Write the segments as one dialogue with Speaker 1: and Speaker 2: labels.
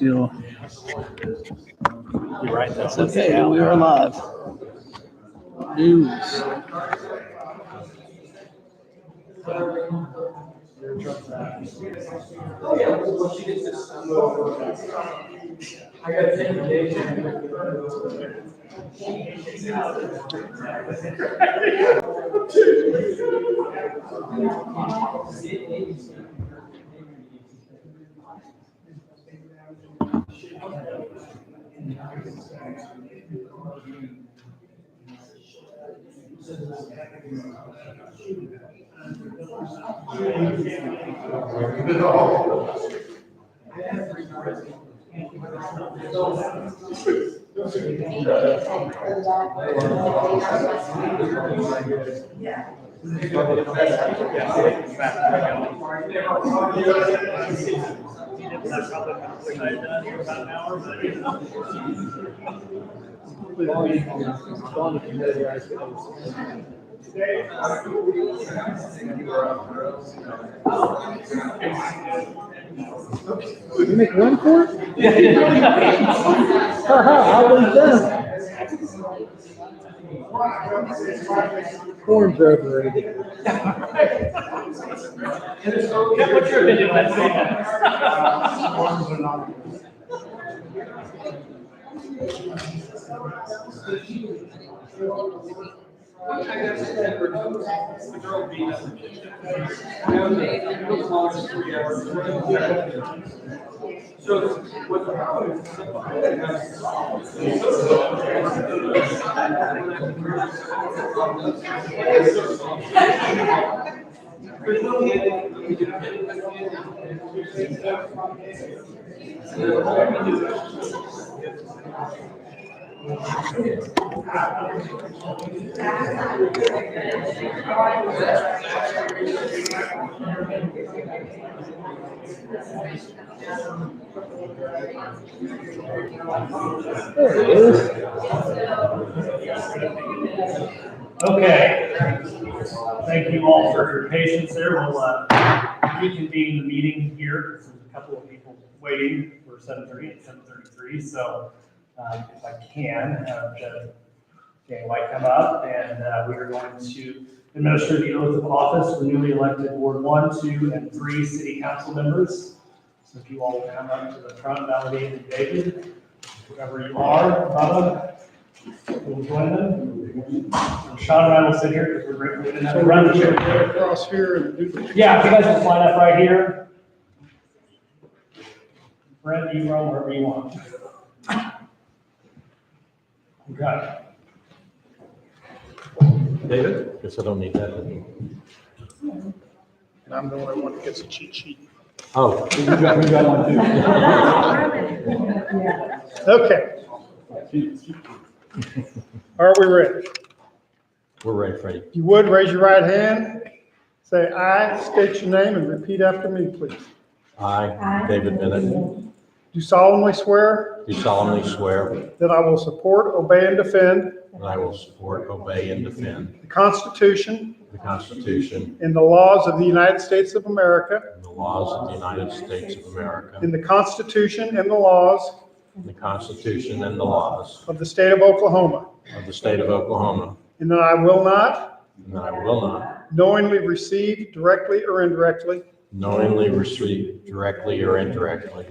Speaker 1: Deal.
Speaker 2: You're right. That's
Speaker 1: Okay, we are live. News. You make one for it? How was that? Corn's overrated.
Speaker 2: What's your opinion? Let's say that.
Speaker 1: There it is.
Speaker 2: Okay. Thank you all for your patience there. We'll reconvene the meeting here. There's a couple of people waiting for 7:30 and 7:33. So if I can have Danny White come up, and we are going to administer the oath of office for newly elected Ward 1, 2, and 3 city council members. So if you all will come up to the front, validate and David, whoever you are, Bubba, we'll join them. And Sean and I will sit here because we didn't have to run the show.
Speaker 1: Across here and do.
Speaker 2: Yeah, if you guys will line up right here. Brent, you run wherever you want. Okay.
Speaker 3: David? Guess I don't need that.
Speaker 1: And I'm the only one that gets a cheat sheet.
Speaker 3: Oh, we got one too.
Speaker 1: Okay. Are we ready?
Speaker 3: We're ready, Freddie.
Speaker 1: If you would, raise your right hand, say aye, state your name, and repeat after me, please.
Speaker 3: I, David Bennett,
Speaker 1: Do solemnly swear
Speaker 3: do solemnly swear
Speaker 1: that I will support, obey, and defend
Speaker 3: that I will support, obey, and defend
Speaker 1: the Constitution
Speaker 3: the Constitution
Speaker 1: and the laws of the United States of America,
Speaker 3: and the laws of the United States of America,
Speaker 1: and the Constitution and the laws
Speaker 3: and the Constitution and the laws
Speaker 1: of the state of Oklahoma,
Speaker 3: of the state of Oklahoma,
Speaker 1: and that I will not
Speaker 3: and that I will not
Speaker 1: knowingly receive, directly or indirectly,
Speaker 3: knowingly receive, directly or indirectly,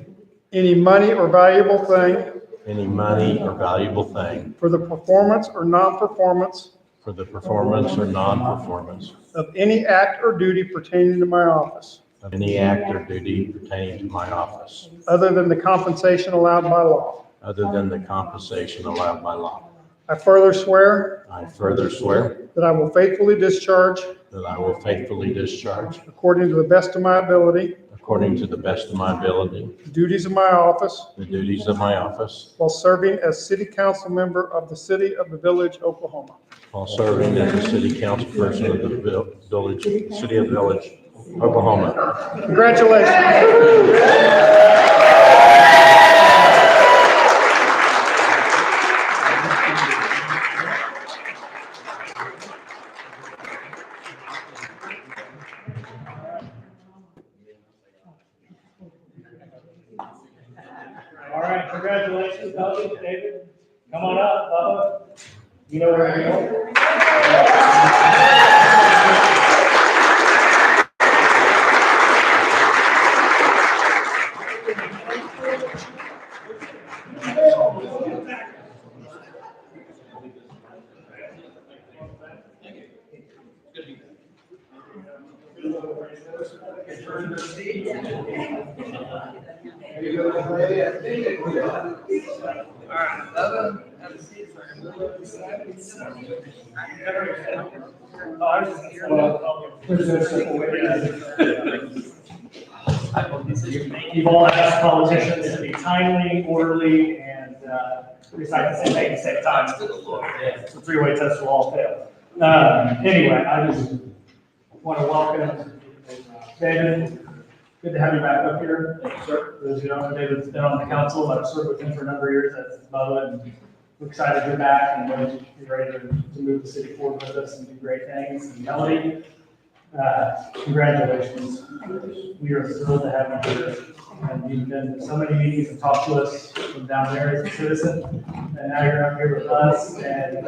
Speaker 1: any money or valuable thing
Speaker 3: any money or valuable thing
Speaker 1: for the performance or non-performance
Speaker 3: for the performance or non-performance
Speaker 1: of any act or duty pertaining to my office,
Speaker 3: of any act or duty pertaining to my office,
Speaker 1: other than the compensation allowed by law.
Speaker 3: other than the compensation allowed by law.
Speaker 1: I further swear
Speaker 3: I further swear
Speaker 1: that I will faithfully discharge,
Speaker 3: that I will faithfully discharge,
Speaker 1: according to the best of my ability,
Speaker 3: according to the best of my ability,
Speaker 1: the duties of my office
Speaker 3: the duties of my office
Speaker 1: while serving as city council member of the city of the Village, Oklahoma.
Speaker 3: while serving as the city council person of the village, city of Village, Oklahoma.
Speaker 1: Congratulations.
Speaker 2: All right, congratulations, Bubba, David. Come on up, Bubba. You know where you're going. Oh, I was just here. You've all asked politicians to be timely, orderly, and recite the same thing at the same time. It's a three-way test will all fail. Anyway, I just want to welcome David. Good to have you back up here. Thank you, sir. For those of you who don't know, David's been on the council. I've served with him for a number of years. That's Bubba, and we're excited you're back and you're ready to move the city forward with us and do great things. And Melody, congratulations. We are thrilled to have you here. And you've been to so many meetings and talked to us from down there as a citizen, and now you're up here with us, and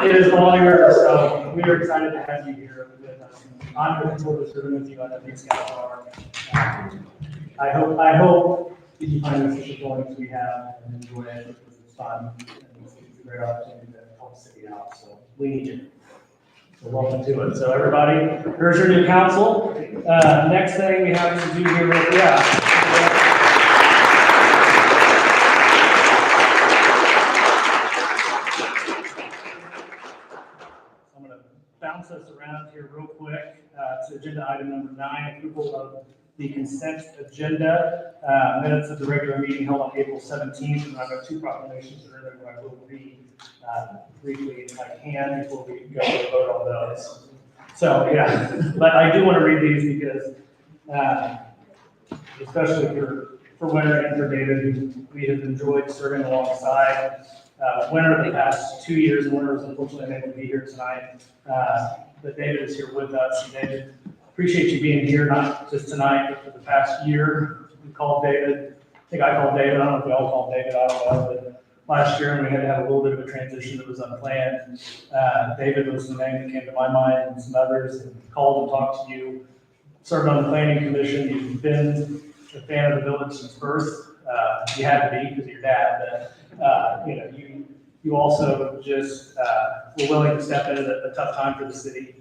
Speaker 2: it is an honor. So we are excited to have you here with us. I'm looking forward to serving with you. I know these guys are. I hope that you find this as long as we have and enjoy it because it's fun and it's a great opportunity to help the city out. So we need you. So welcome to it. So everybody, here's your new council. Next thing we have to do here, I'm going to bounce us around here real quick to agenda item number 9, approval of the consent agenda, minutes of the regular meeting held on April 17th. And I've got 2 proclamations that are there that I will read briefly if I can before we go to vote on those. So yeah, but I do want to read these because, especially for Winter and for David, we have enjoyed serving alongside. Winter the past 2 years, and Winter was unfortunately unable to be here tonight. But David is here with us. And David, appreciate you being here, not just tonight, but for the past year. We called David, I think I called David, I don't know if we all called David, I don't know, but last year, and we had to have a little bit of a transition that was unplanned. David was the name that came to my mind, and some others, and called and talked to you. Served on the planning commission. You've been a fan of the village since birth. You had to be because of your dad, but you also just were willing to step in at a tough time for the city,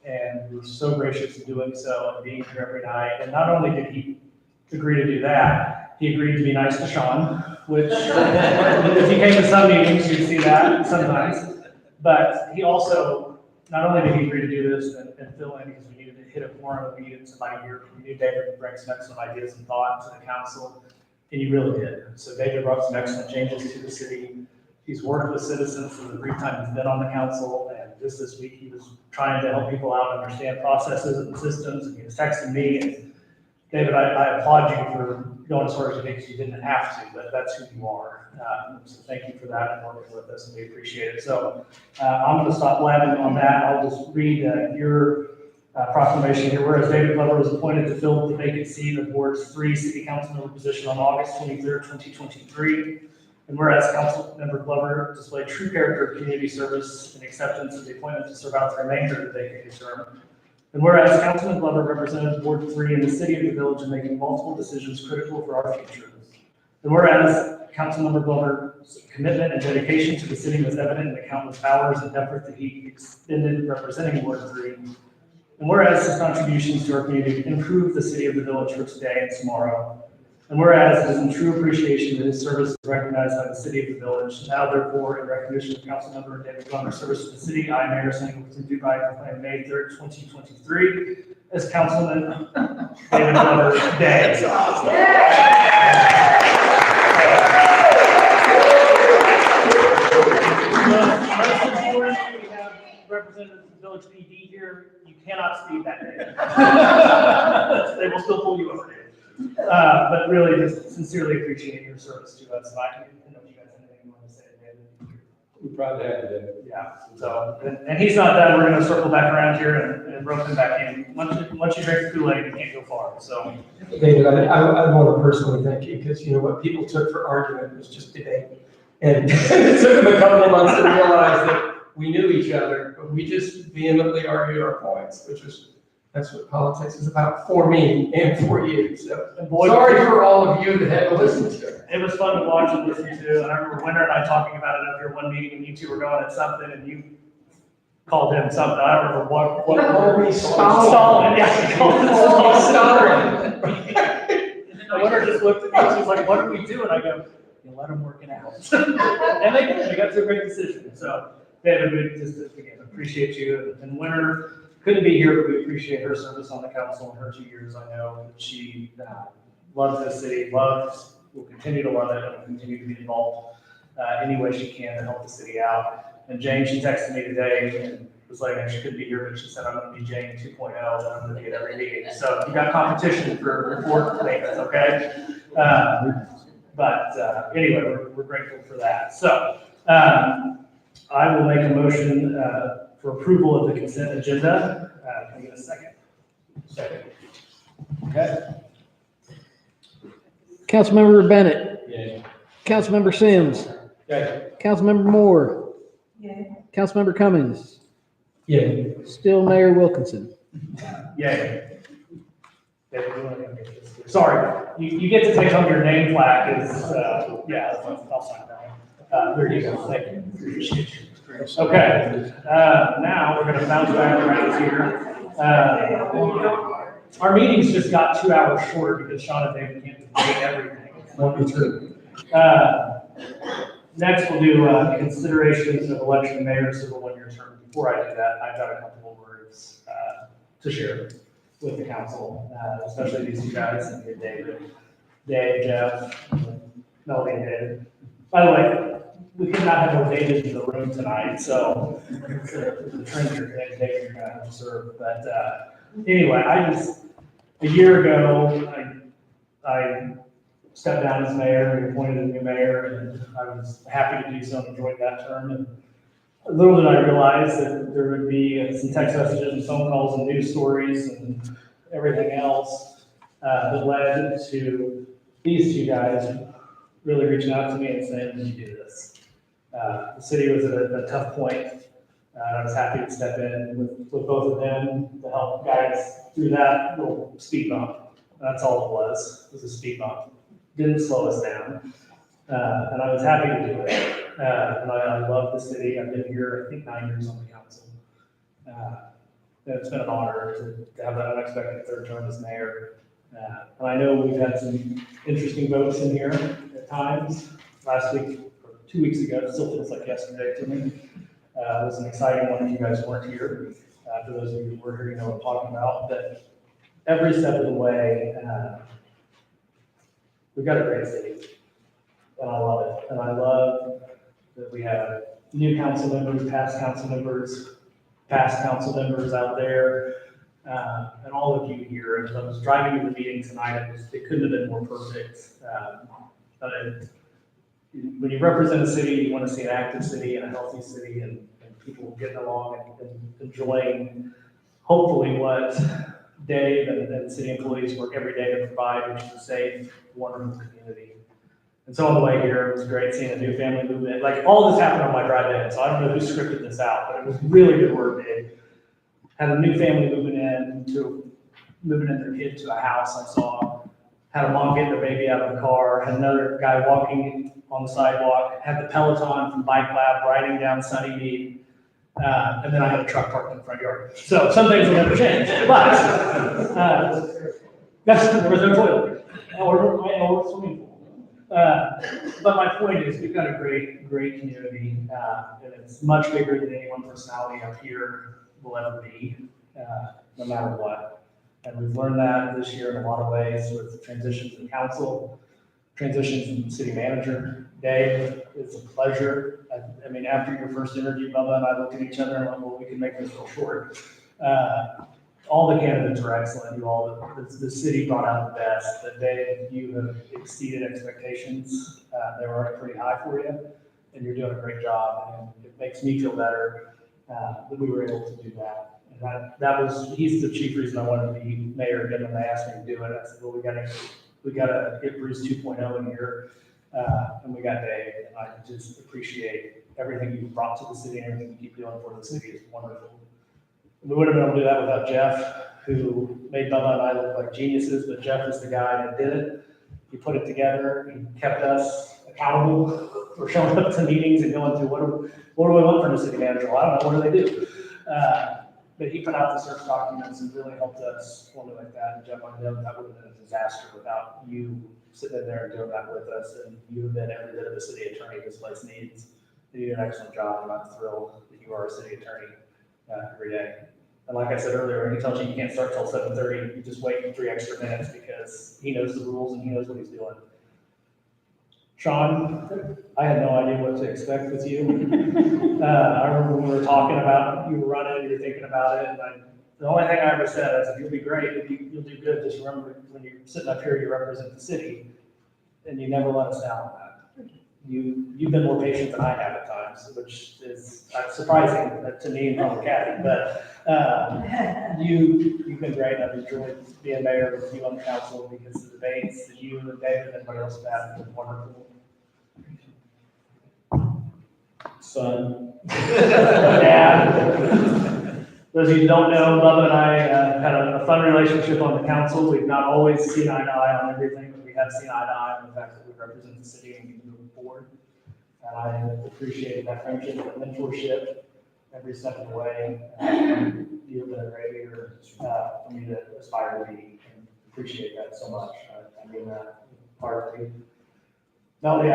Speaker 2: and you were so gracious in doing so and being here every night. And not only did he agree to do that, he agreed to be nice to Sean, which if you came to some meetings, you'd see that sometimes. But he also, not only did he agree to do this and fill in because we needed to hit a forum, we needed somebody here, we knew David would bring some excellent ideas and thought to the council, and you really did. So David brought some excellent changes to the city. He's worked with citizens for the brief time he's been on the council, and just this week he was trying to help people out understand processes and systems, and he was texting me. And David, I applaud you for going as far as you did because you didn't have to, but that's who you are. So thank you for that and working with us, and we appreciate it. So I'm going to stop blabbing on that. I'll just read your proclamation here. Whereas David Glover was appointed to fill the vacant seat of Ward's 3 city council member position on August 23rd, 2023. And whereas Council Member Glover displayed true character of community service and acceptance of the appointment to serve out the remainder of the vacant term. And whereas Councilman Glover represented Ward 3 in the city of the village in making multiple decisions critical for our future. And whereas Councilmember Glover's commitment and dedication to the city was evident in the countless hours and effort that he expended representing Ward 3. And whereas his contributions to our community improved the city of the village for today and tomorrow. And whereas it is in true appreciation that his service is recognized by the city of the village, now therefore in recognition of Councilmember David Glover's service to the city, I, Mayor Singleton Dubai, proclaim May 3rd, 2023 as Councilman David Glover's Day. We have representatives of the village PD here. You cannot speed that day. They will still pull you over. But really, just sincerely appreciate your service to us. And I don't know if you guys have anything you want to say, David.
Speaker 4: We're proud to have you there.
Speaker 2: Yeah, so, and he's not done, we're gonna circle back around here and rope him back in. Once you drink the Kool-Aid, you can't go far, so.
Speaker 5: David, I want to personally thank you, because you know what people took for argument was just debate. And it took them a couple of months to realize that we knew each other, but we just vehemently argued our points, that's what politics is about for me and for you. So
Speaker 2: And boy,
Speaker 5: sorry for all of you that had to listen to it.
Speaker 2: it was fun to watch and listen to, and I remember Winter and I talking about it after one meeting, and you two were going at something, and you called him something, I don't remember what.
Speaker 5: Called me Stalin.
Speaker 2: Stalin, yeah. you called him
Speaker 5: Stalin.
Speaker 2: And Winter just looked at me, she was like, what are we doing? I go, you let them work it out. And they did, they got to a great decision, so, David, we just, again, appreciate you, and Winter couldn't be here, but we appreciate her service on the council in her 2 years. I know that she loves this city, will continue to love it, and will continue to be involved any way she can to help the city out. And Jane, she texted me today and was like, she couldn't be here, but she said, I'm gonna be Jane 2.0, and I'm gonna be at every meeting. So you got competition for report maintenance, okay? But anyway, we're grateful for that. So I will make a motion for approval of the consent agenda. Can I get a second? Second. Okay.
Speaker 6: Councilmember Bennett.
Speaker 4: Yeah.
Speaker 6: Councilmember Sims.
Speaker 5: Okay.
Speaker 6: Councilmember Moore. Councilmember Cummings.
Speaker 5: Yeah.
Speaker 6: Still Mayor Wilkinson.
Speaker 2: Yay. Sorry, you get to take home your name plaque is, yeah, I'll sign that. There you go, thank you. Appreciate you. Okay, now we're gonna bounce back around here. Our meetings just got 2 hours shorter because Sean and David can't debate everything.
Speaker 5: Won't be true.
Speaker 2: Next, we'll do considerations of election of mayor to the one-year term. Before I do that, I've got a couple of words to share with the council, especially these two guys and David, Jeff, Melody, and David. By the way, we could not have more David in the room tonight, so it's a trend you're going to have to serve. But anyway, a year ago, I stepped down as mayor and appointed a new mayor, and I was happy to do so and enjoyed that term. And little did I realize that there would be some text messages and phone calls and news stories and everything else that led to these two guys really reaching out to me and saying, "Did you do this?" The city was at a tough point. I was happy to step in with both of them to help guide us through that little speed bump. That's all it was a speed bump. Didn't slow us down. And I was happy to do it. And I love the city. I've been here, I think, 9 years on the council. And it's been an honor to have that unexpected third term as mayor. And I know we've had some interesting votes in here at times. Last week, or 2 weeks ago, it still feels like yesterday to me. It was an exciting one. You guys weren't here. For those of you who were here, you know what I'm talking about. But every step of the way, we've got a great city. And I love it. And I love that we have new council members, past council members out there, and all of you here. As I was driving to the meeting tonight, it couldn't have been more perfect. When you represent a city, you want to see an active city and a healthy city and people getting along and enjoying, hopefully, what Dave and city employees work every day to provide, which is a safe, wonderful community. And so on the way here, it was great seeing a new family move in. Like, all this happened on my drive in, so I don't know who scripted this out, but it was really good work, Dave. Had a new family moving in their kid to a house I saw. Had a mom getting their baby out of the car. Had another guy walking on the sidewalk. Had the Peloton from Bike Lab riding down Sunnymead. And then I had a truck parked in the front yard. So some things will never change, but there was no toilet or swimming pool. But my point is, we've got a great community, and it's much bigger than any one personality up here will ever be, no matter what. And we've learned that this year in a lot of ways with transitions in council, transitions in city manager. Dave, it's a pleasure. I mean, after your first interview, Bubba and I looked at each other and went, well, we can make this real short. All the candidates were excellent. You all, the city brought out the best. But Dave, you have exceeded expectations. They were already pretty high for you. and you're doing a great job, and it makes me feel better that we were able to do that. And he's the chief reason I wanted to be mayor again when they asked me to do it. I said, well, we gotta get Bruce 2.0 in here, and we got Dave, and I just appreciate everything you've brought to the city and everything you keep doing for the city is wonderful. We wouldn't have been able to do that without Jeff, who made Bubba and I look like geniuses, but Jeff is the guy that did it. He put it together, he kept us accountable for showing up to meetings and going through, what do we want from the city manager? Well, I don't know, what do they do? But he put out the search documents and really helped us formulate that. And Jeff, I know that would have been a disaster without you sitting in there and doing that with us. And you've been every bit of a city attorney this place needs. You do an excellent job, and I'm thrilled that you are a city attorney every day. And like I said earlier, when he tells you you can't start till 7:30, you just wait 3 extra minutes because he knows the rules and he knows what he's doing. Sean, I had no idea what to expect with you. I remember when we were talking about, you were running, you were thinking about it, and the only thing I ever said, I said, you'll be great, you'll do good, just remember, when you're sitting up here, you represent the city, and you never let us down on that. You've been more patient than I have at times, which is surprising to me and probably Kathy, but you've been great. I've enjoyed being mayor with you on the council because the debates that you and David and everybody else have had have been wonderful. Son. Dad. Those of you who don't know, Bubba and I had a fun relationship on the council. We've not always seen eye to eye on everything, but we have seen eye to eye on the fact that we represent the city and we can move forward. And I appreciate that friendship, that mentorship every step of the way. You've been a great leader for me to aspire to be, and appreciate that so much. I mean that heartily. Melody,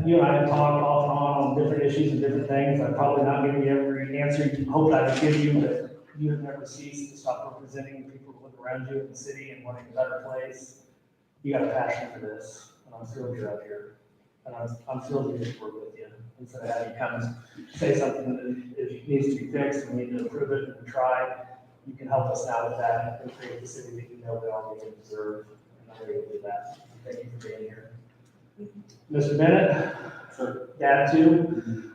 Speaker 2: you and I have talked off and on different issues and different things. I'm probably not giving you every answer you hoped I would give you, but you have never ceased to stop representing people who look around you in the city and wanting a better place. You got a passion for this, and I'm thrilled you're up here. And I'm thrilled to get to work with you. Instead of having you come and say something that if needs to be fixed, we need to improve it and try, you can help us out with that and create the city that you know we all need to deserve. And I'm ready to do that. Thank you for being here. Mr. Bennett, Dad too.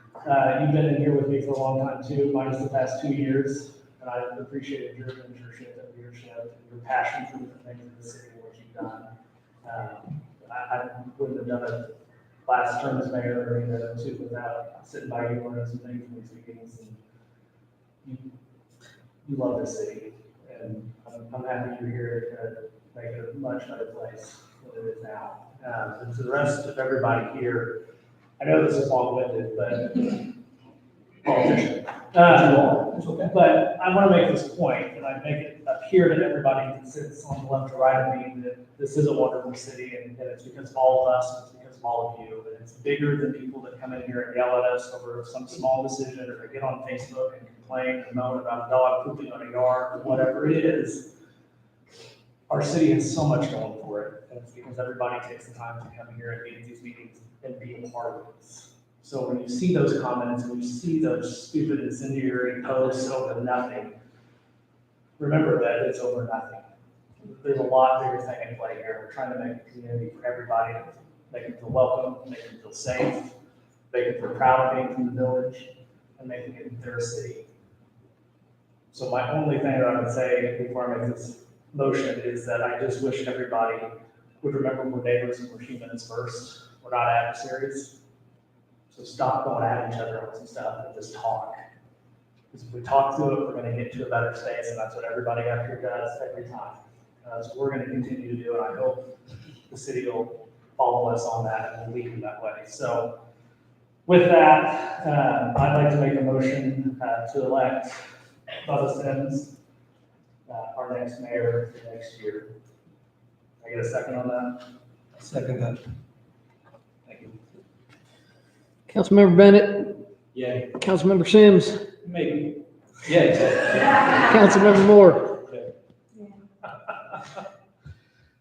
Speaker 2: You've been in here with me for a long time too, minus the past 2 years. And I appreciated your mentorship and leadership and your passion for different things in the city and what you've done. I wouldn't have done it last term as mayor or any of them too without sitting by you learning some things from these meetings. And you love this city, and I'm happy you're here to make it a much better place than it is now. And to the rest of everybody here, I know this is long-winded, but politician. But I want to make this point, and I make it appear to everybody that sits on the left or right of me that this is a wonderful city, and it's because of all of us, it's because of all of you, and it's bigger than people that come in here and yell at us over some small decision, or get on Facebook and complain and moan about a dog pooping on a yard, or whatever it is. Our city has so much going for it, and it's because everybody takes the time to come here and be at these meetings and be a part of this. So when you see those comments, when you see those stupid incendiary posts over nothing, remember that it's over nothing. There's a lot bigger thing in play here. We're trying to make a community for everybody, make them feel welcome, make them feel safe, make them feel proud of being from the village, and making it their city. So my only thing that I would say before I make this motion is that I just wish everybody would remember we're neighbors and we're humans first. We're not adversaries. So stop going at each other on some stuff and just talk. Because if we talk through it, we're going to get to a better space, and that's what everybody up here does every time. So we're going to continue to do it. I hope the city will follow us on that and lead in that way. So with that, I'd like to make a motion to elect Bubba Sims, our next mayor for next year. Can I get a second on that?
Speaker 5: Second that.
Speaker 2: Thank you.
Speaker 6: Councilmember Bennett,
Speaker 5: Yeah.
Speaker 6: Councilmember Sims,
Speaker 5: Maybe. Yeah, exactly.
Speaker 6: Councilmember Moore,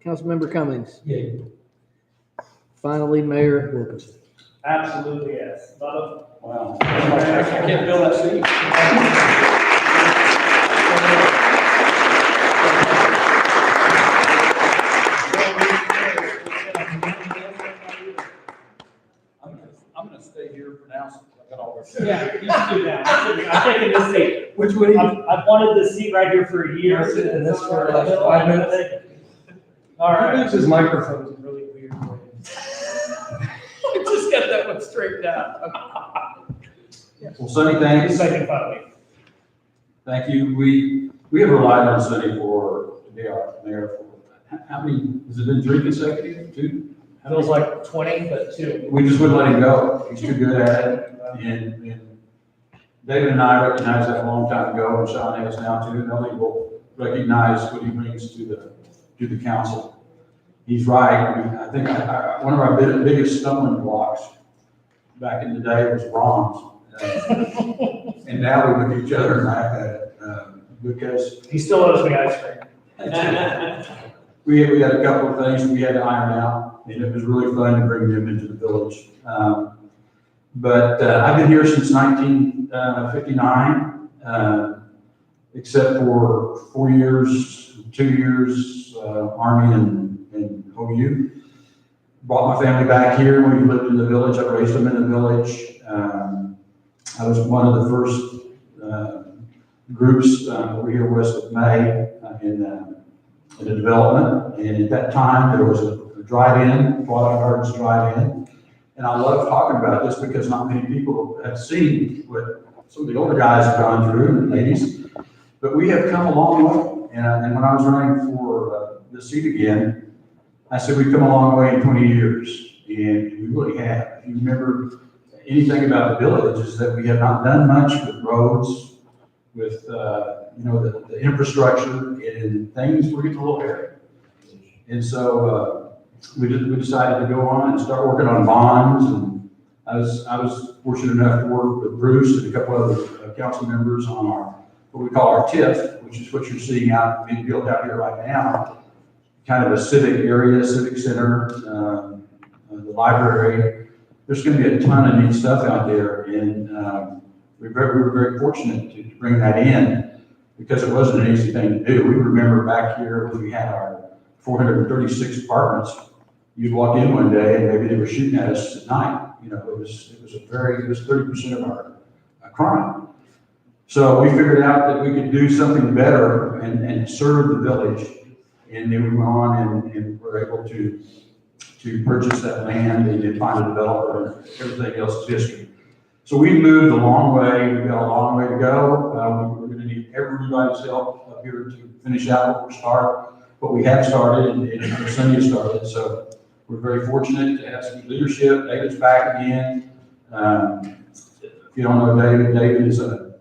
Speaker 6: Councilmember Cummings.
Speaker 5: Yeah.
Speaker 6: Finally, Mayor Wilkinson.
Speaker 2: Absolutely, yes. Bubba?
Speaker 5: Wow. I can't feel that seat. I'm gonna stay.
Speaker 4: stay here for now. Since I got all this.
Speaker 2: Yeah, you should do that. I'm taking this seat.
Speaker 5: Which would he?
Speaker 2: I've wanted this seat right here for a year.
Speaker 5: Sit in this for like 5 minutes.
Speaker 2: All
Speaker 5: He
Speaker 2: right.
Speaker 5: moves his microphones in really weird ways. Just got that one straightened out.
Speaker 4: Well, Sonny,
Speaker 2: He's
Speaker 4: thanks.
Speaker 2: making fun of me.
Speaker 4: Thank you. We have relied on Sonny to be our mayor for, how many, has it been 3 consecutive, 2?
Speaker 2: Feels like 20, but 2.
Speaker 4: We just wouldn't let him go. He's too good at it. And David and I recognized that a long time ago, and Sean has now too. Nellie will recognize what he brings to the council. He's right. I think one of our biggest stumbling blocks back in the day was bronze. And now we look at each other and laugh at it, because
Speaker 2: He still owes me ice cream.
Speaker 4: we had a couple of things we had to iron out, and it was really fun to bring them into the village. But I've been here since 1959, except for 4 years, 2 years, Army and OU. Brought my family back here. We lived in the village. I raised them in the village. I was one of the first groups over here west of May in the development. And at that time, there was a drive-in, Twilight Gardens drive-in. And I love talking about this because not many people have seen what some of the older guys have gone through, and ladies. But we have come a long way. And when I was running for the seat again, I said we've come a long way in 20 years. And we really have. If you remember anything about the village, is that we have not done much with roads, with the infrastructure, and things were getting a little hairy. And so we decided to go on and start working on bonds. And I was fortunate enough to work with Bruce and a couple other council members on what we call our TIF, which is what you're seeing being built out here right now. Kind of a civic area, civic center, the library. There's going to be a ton of neat stuff out there, and we were very fortunate to bring that in because it wasn't an easy thing to do. We remember back here when we had our 436 apartments. You'd walk in one day and maybe they were shooting at us at night. It was 30% of our crime. So we figured out that we could do something better and serve the village. And then we went on and were able to purchase that land and then find a developer, and everything else is history. So we moved a long way. We've got a long way to go. We're going to need everybody's help up here to finish out what we have started and Sonny has started. So we're very fortunate to have some leadership. David's back again. If you don't know David is an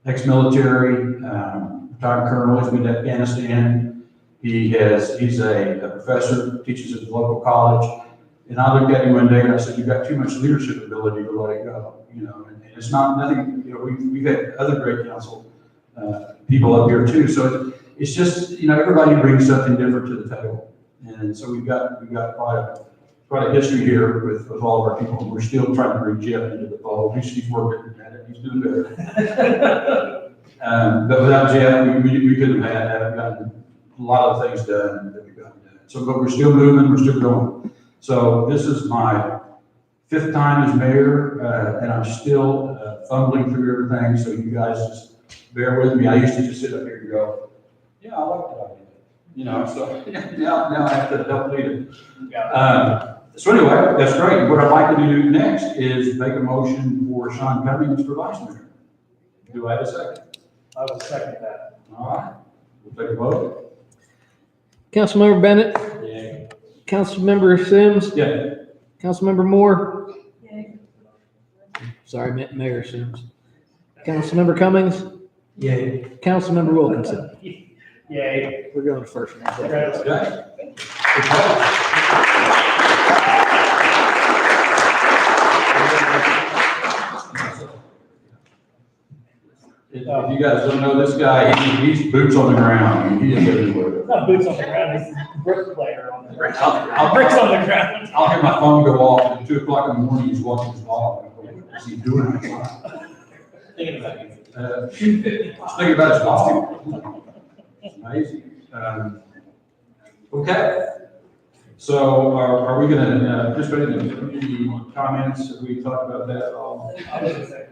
Speaker 4: ex-military, retired colonel. He's been to Afghanistan. He's a professor, teaches at the local college. And I looked at him one day and I said, "You've got too much leadership ability to let it go." And it's nothing, we've had other great council people up here too. So it's just, everybody brings something different to the table. And so we've got quite a history here with all of our people. We're still trying to bring Jeff into the fold. He's working at it. He's doing better. But without Jeff, we couldn't have gotten a lot of things done that we've gotten done. So, but we're still moving, we're still going. So this is my 5th time as mayor, and I'm still fumbling through everything. So you guys just bear with me. I used to just sit up here and go, "Yeah, I like that idea." So now I have to help lead it. So anyway, that's great. What I'd like to do next is make a motion for Sean Cummings for vice mayor. Do I have a second?
Speaker 2: I will second that.
Speaker 4: All right, we'll take a vote.
Speaker 6: Councilmember Bennett,
Speaker 4: Yeah.
Speaker 6: Councilmember Sims,
Speaker 4: Yeah.
Speaker 6: Councilmember Moore. Sorry, Mayor Sims. Councilmember Cummings,
Speaker 5: Yay.
Speaker 6: Councilmember Wilkinson.
Speaker 2: Yay.
Speaker 6: We're going to first.
Speaker 2: Congrats.
Speaker 4: Okay. If you guys don't know this guy, he's boots on the ground. He is everywhere.
Speaker 2: Not boots on the ground, he's a bricklayer on the ground.
Speaker 4: I'll-
Speaker 2: Bricks on the ground.
Speaker 4: I'll hear my phone go off at 2:00 in the morning. He's walking his dog. What is he doing?
Speaker 2: Thinking about you.
Speaker 4: Thinking about his dog. It's amazing. Okay. So are we gonna, participate in any comments? Have we talked about that at all?
Speaker 2: I was gonna say,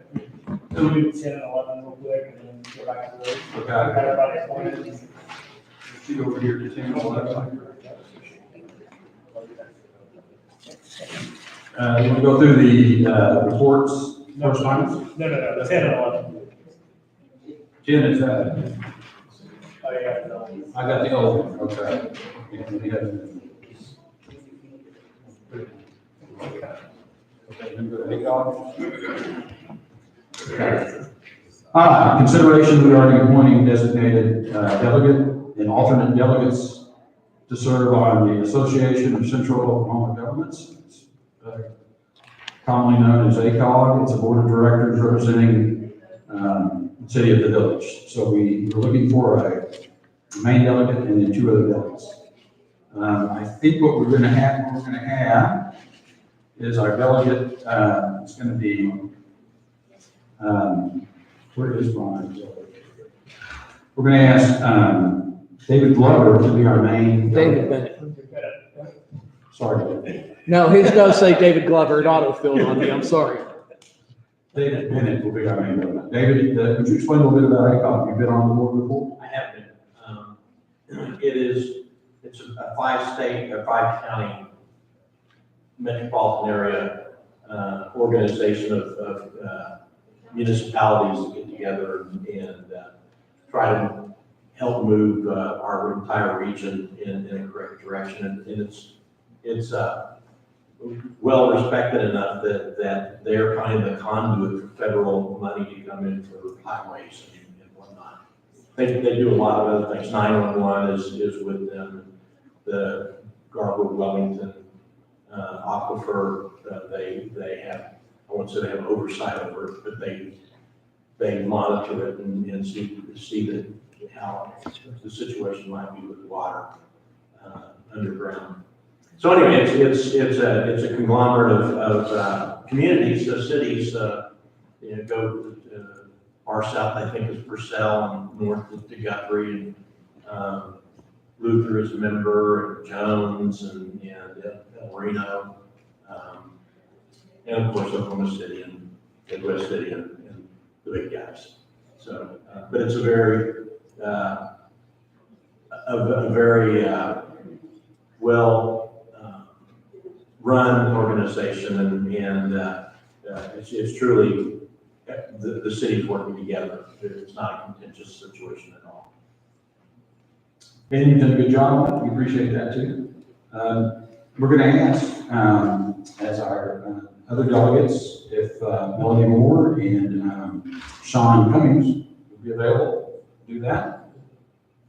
Speaker 2: we'll do 10 and 11 real quick and then go back to those.
Speaker 4: Okay.
Speaker 2: Everybody appointed.
Speaker 4: See over here to Tim. You want to go through the reports, correspondence?
Speaker 2: No, 10 and 11.
Speaker 4: 10 is that?
Speaker 2: Oh, yeah, no.
Speaker 4: I got the old one, okay. Yeah, we have it. Okay, then go to ACOG. Consideration regarding appointing designated delegate and alternate delegates to serve on the Association of Central Oklahoma Governments, commonly known as ACOG. It's a board of directors representing the city of the village. So we're looking for a main delegate and then 2 other delegates. I think what we're gonna have is our delegate, it's gonna be, where is Ron? We're gonna ask, David Glover to be our main.
Speaker 6: David
Speaker 4: delegate.
Speaker 6: Bennett.
Speaker 4: Sorry, David.
Speaker 6: No, his does say David Glover. It autofilled on me. I'm sorry.
Speaker 4: David Bennett will be our main delegate. David, would you explain a little bit about ACOG? You've been on the board before?
Speaker 3: I have been. It's a 5-state or 5-county metropolitan area organization of municipalities that get together and try to help move our entire region in a correct direction. And it's well respected enough that they're kind of the conduit for federal money to come in for highways and whatnot. They do a lot of other things. 911 is with them. The Garwood Wellington aquifer, they have, I won't say they have oversight over it, but they monitor it and see that how the situation might be with water underground. So anyway, it's a conglomerate of communities, cities. Go far south, I think, is Purcell, and north is Guthrie, and Luther is a member, and Jones, and El Reno, and of course Oklahoma City and Midwest City and the big guys. So, but it's a very well run organization, and it's truly the city's working together. It's not a contentious situation at all.
Speaker 4: Ben, you've done a good job on it. We appreciate that too. We're going to ask, as our other delegates, if Melanie Moore and Sean Cummings would be available to do that.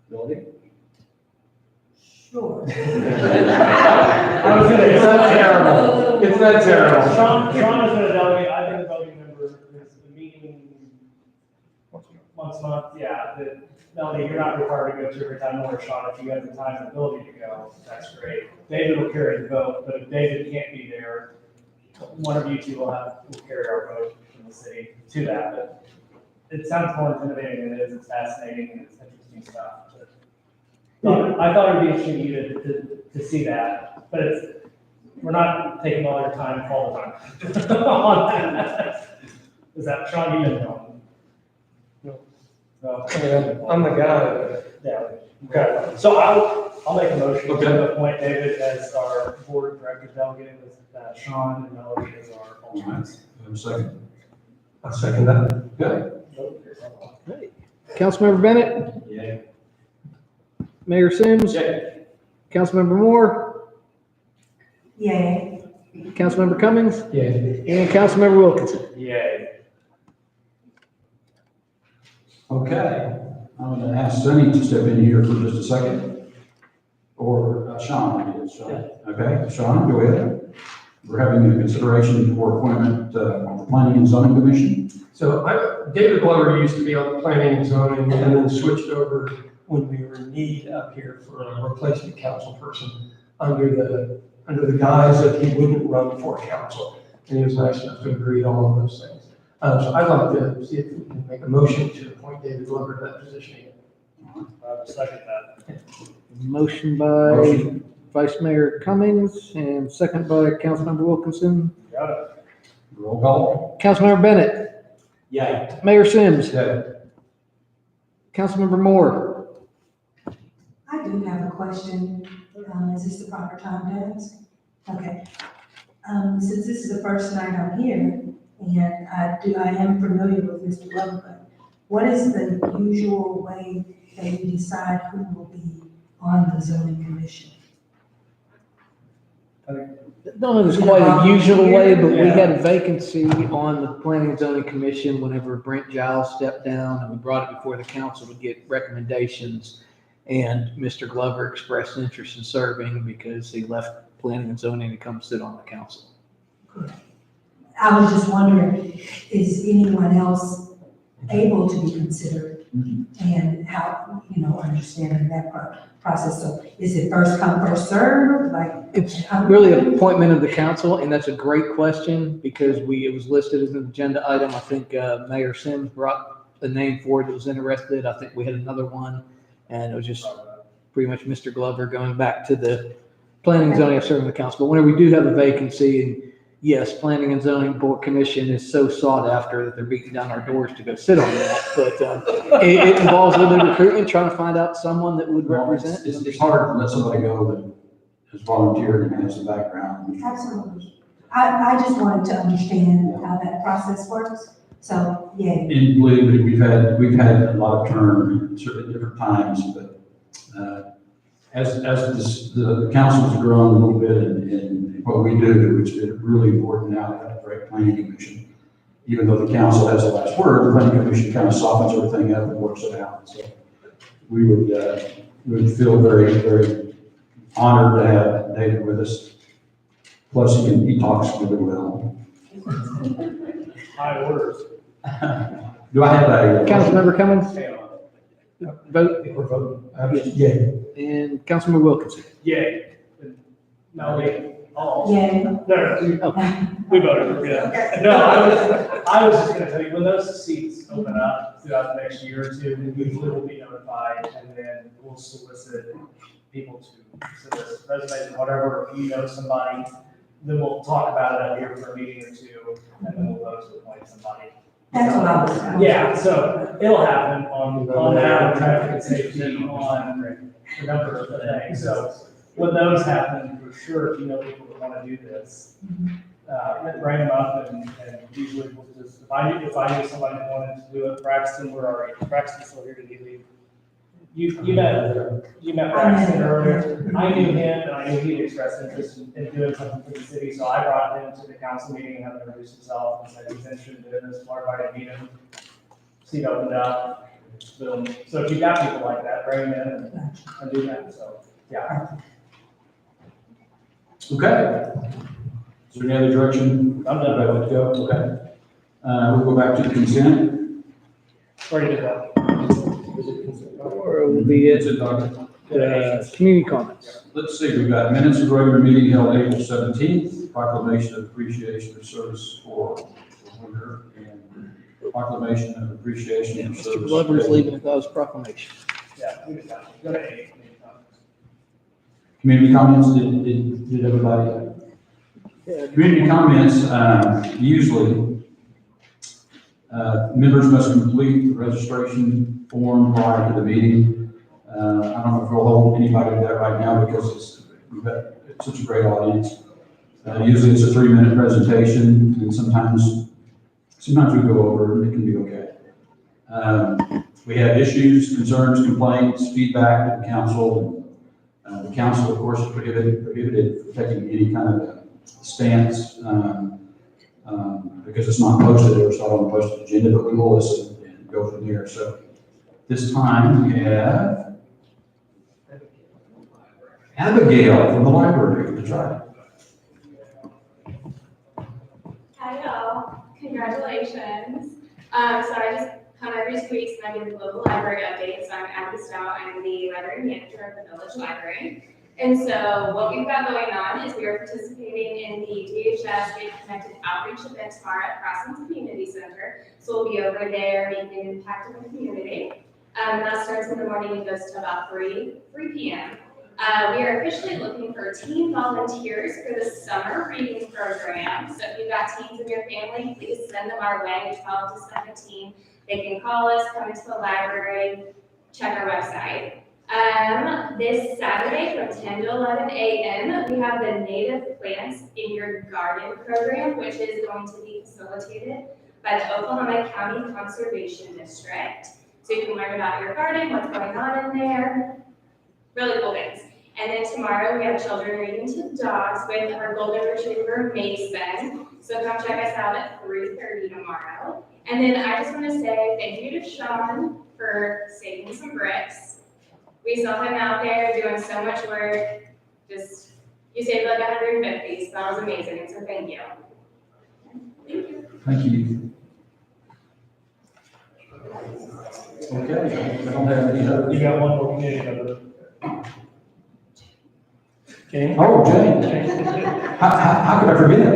Speaker 4: Melanie?
Speaker 5: Sure. I was gonna, it's not terrible. It's not terrible.
Speaker 2: Sean has been a delegate, I've been a voting member, there's the meeting once a month, yeah. Melanie, you're not required to go to every time, nor Sean, if you have the time and ability to go, that's great. David will carry the vote, but if David can't be there, one of you two will carry our vote in the city to that, but it sounds more intimidating than it is, it's fascinating, and it's interesting stuff. I thought it would be interesting to you to see that, but we're not taking all your time all the time on that. Is that, Sean, you didn't know? No.
Speaker 5: I'm the guy.
Speaker 2: Yeah, okay. So I'll make a motion
Speaker 4: Okay.
Speaker 2: to appoint David as our board of directors delegate with Sean and Melody as our alternates.
Speaker 4: Have a second.
Speaker 5: I'll second that.
Speaker 4: Good.
Speaker 6: Councilmember Bennett,
Speaker 3: Yeah.
Speaker 6: Mayor Sims,
Speaker 3: Yeah.
Speaker 6: Councilmember Moore,
Speaker 7: Yay.
Speaker 6: Councilmember Cummings,
Speaker 5: Yeah.
Speaker 6: and Councilmember Wilkinson.
Speaker 2: Yay.
Speaker 4: Okay, I'm going to ask Sunny to step in here for just a second. Or Sean, I guess. Sean. Okay, Sean, go ahead. We're having a consideration for appointment on the Planning and Zoning Commission.
Speaker 5: So David Glover used to be on the planning and zoning and then switched over when we were in need up here for a replacement council person under the guise that he wouldn't run for council. And he was nice enough to agree to all of those things. So I'd like to see if we can make a motion to appoint David Glover to that position.
Speaker 2: I will second that.
Speaker 6: Motion by
Speaker 4: Motion
Speaker 6: Vice Mayor Cummings, and second by Councilmember Wilkinson.
Speaker 2: Got it.
Speaker 4: Roll call.
Speaker 6: Councilmember Bennett,
Speaker 3: Yay.
Speaker 6: Mayor Sims,
Speaker 4: Okay.
Speaker 6: Councilmember Moore.
Speaker 7: I do have a question. Is this the proper time to ask? Okay. Since this is the first night I'm here, and I am familiar with Mr. Glover, but what is the usual way that you decide who will be on the zoning commission?
Speaker 6: Don't know if it's quite a usual way, but we had a vacancy on the Planning and Zoning Commission whenever Brent Giles stepped down, and we brought it before the council to get recommendations. And Mr. Glover expressed interest in serving because he left Planning and Zoning to come sit on the council.
Speaker 7: I was just wondering, is anyone else able to be considered? And how, understanding that process. So is it first come, first served? Like,
Speaker 6: It's really an appointment of the council, and that's a great question because it was listed as an agenda item. I think Mayor Sims brought a name forward that was interested. I think we had another one, and it was just pretty much Mr. Glover going back to the Planning and Zoning serving the council. But whenever we do have a vacancy, and yes, Planning and Zoning Board Commission is so sought after that they're beating down our doors to go sit on that. But it involves a little bit of recruitment, trying to find out someone that would represent.
Speaker 4: It's hard to let somebody go that has volunteered and has a background.
Speaker 7: Absolutely. I just wanted to understand how that process works. So, yeah.
Speaker 4: And believe me, we've had a lot of turn at different times, but as the council has grown a little bit in what we do, it's been really important now to have a great planning commission. Even though the council has the last word, the planning commission kind of softens everything up and works it out. So we would feel very, very honored to have David with us. Plus, he talks really well.
Speaker 2: High orders.
Speaker 4: Do I have a?
Speaker 6: Councilmember Cummings,
Speaker 2: Hang on.
Speaker 6: vote,
Speaker 5: We're voting. Yeah.
Speaker 6: and Councilmember Wilkinson.
Speaker 2: Yay. No, wait. Oh.
Speaker 7: Yeah.
Speaker 2: No, we voted, we're good. No, I was just gonna tell you, when those seats open up throughout the next year or two, we usually will be notified, and then we'll solicit people to solicit resumes or whatever. If you know somebody, then we'll talk about it out here for a meeting or two, and then we'll vote to appoint somebody.
Speaker 7: That's what I was.
Speaker 2: Yeah, so it'll happen on that, on traffic and safety, on a number of things. So when those happen, for sure, if you know people that want to do this, bring them up, and usually we'll just, if I knew somebody that wanted to do it, Braxton's still here, did he leave? You met Braxton earlier. I knew him, and I knew he'd expressed interest in doing something for the city, so I brought him to the council meeting and had him introduce himself and said he's interested in doing this, for everybody to meet him. Seat opened up, boom. So if you've got people like that, bring them in and do that, so, yeah.
Speaker 4: Okay. Is there any other direction?
Speaker 2: I'm done.
Speaker 4: Let's go. Okay. We'll go back to the consent.
Speaker 2: Already did that.
Speaker 6: Or it will be
Speaker 4: It's a document.
Speaker 6: community comments.
Speaker 4: Let's see, we've got minutes of regular meeting held April 17th, proclamation of appreciation of service for winter, and proclamation of appreciation of service.
Speaker 6: Mr. Glover's leaving without his proclamation.
Speaker 2: Yeah, we did that. Go to A.
Speaker 4: Community comments, did everybody? Community comments, usually, members must complete the registration form prior to the meeting. I don't know if we'll hold anybody to that right now because we've got such a great audience. Usually it's a 3-minute presentation, and sometimes we go over and it can be okay. We have issues, concerns, complaints, feedback to the council. The council, of course, is prohibited from taking any kind of stance because it's not posted or it's not on the posted agenda, but we will listen and go from there. So this time we have Abigail from the library. That's right.
Speaker 8: Hi, y'all. Congratulations. So I just come every 2 weeks and I give the local library updates. So I'm Abby Stout. I'm the library manager of the Village Library. And so what we've got going on is we are participating in the DHS Get Connected Outreach event tomorrow at Crossings Community Center. So we'll be over there making an impact in the community. That starts in the morning and goes to about 3 p.m. We are officially looking for teen volunteers for the summer reading program. So if you've got teens in your family, please send them our way, 12 to 17. They can call us, come into the library, check our website. This Saturday from 10 to 11 a.m., we have the Native Plants in Your Garden program, which is going to be facilitated by the Oklahoma County Conservation District. So you can learn about your garden, what's going on in there, really cool things. And then tomorrow we have children reading to dogs with our golden retriever Mason. So come check us out at 3:30 tomorrow. And then I just want to say thank you to Sean for saving some bricks. We saw him out there doing so much work. Just, you saved like 150, so that was amazing. So thank you. Thank you.
Speaker 4: Thank you. Okay, I don't have any other.
Speaker 2: You got one more community member. Jane?
Speaker 4: Oh, Jane. How could I forget?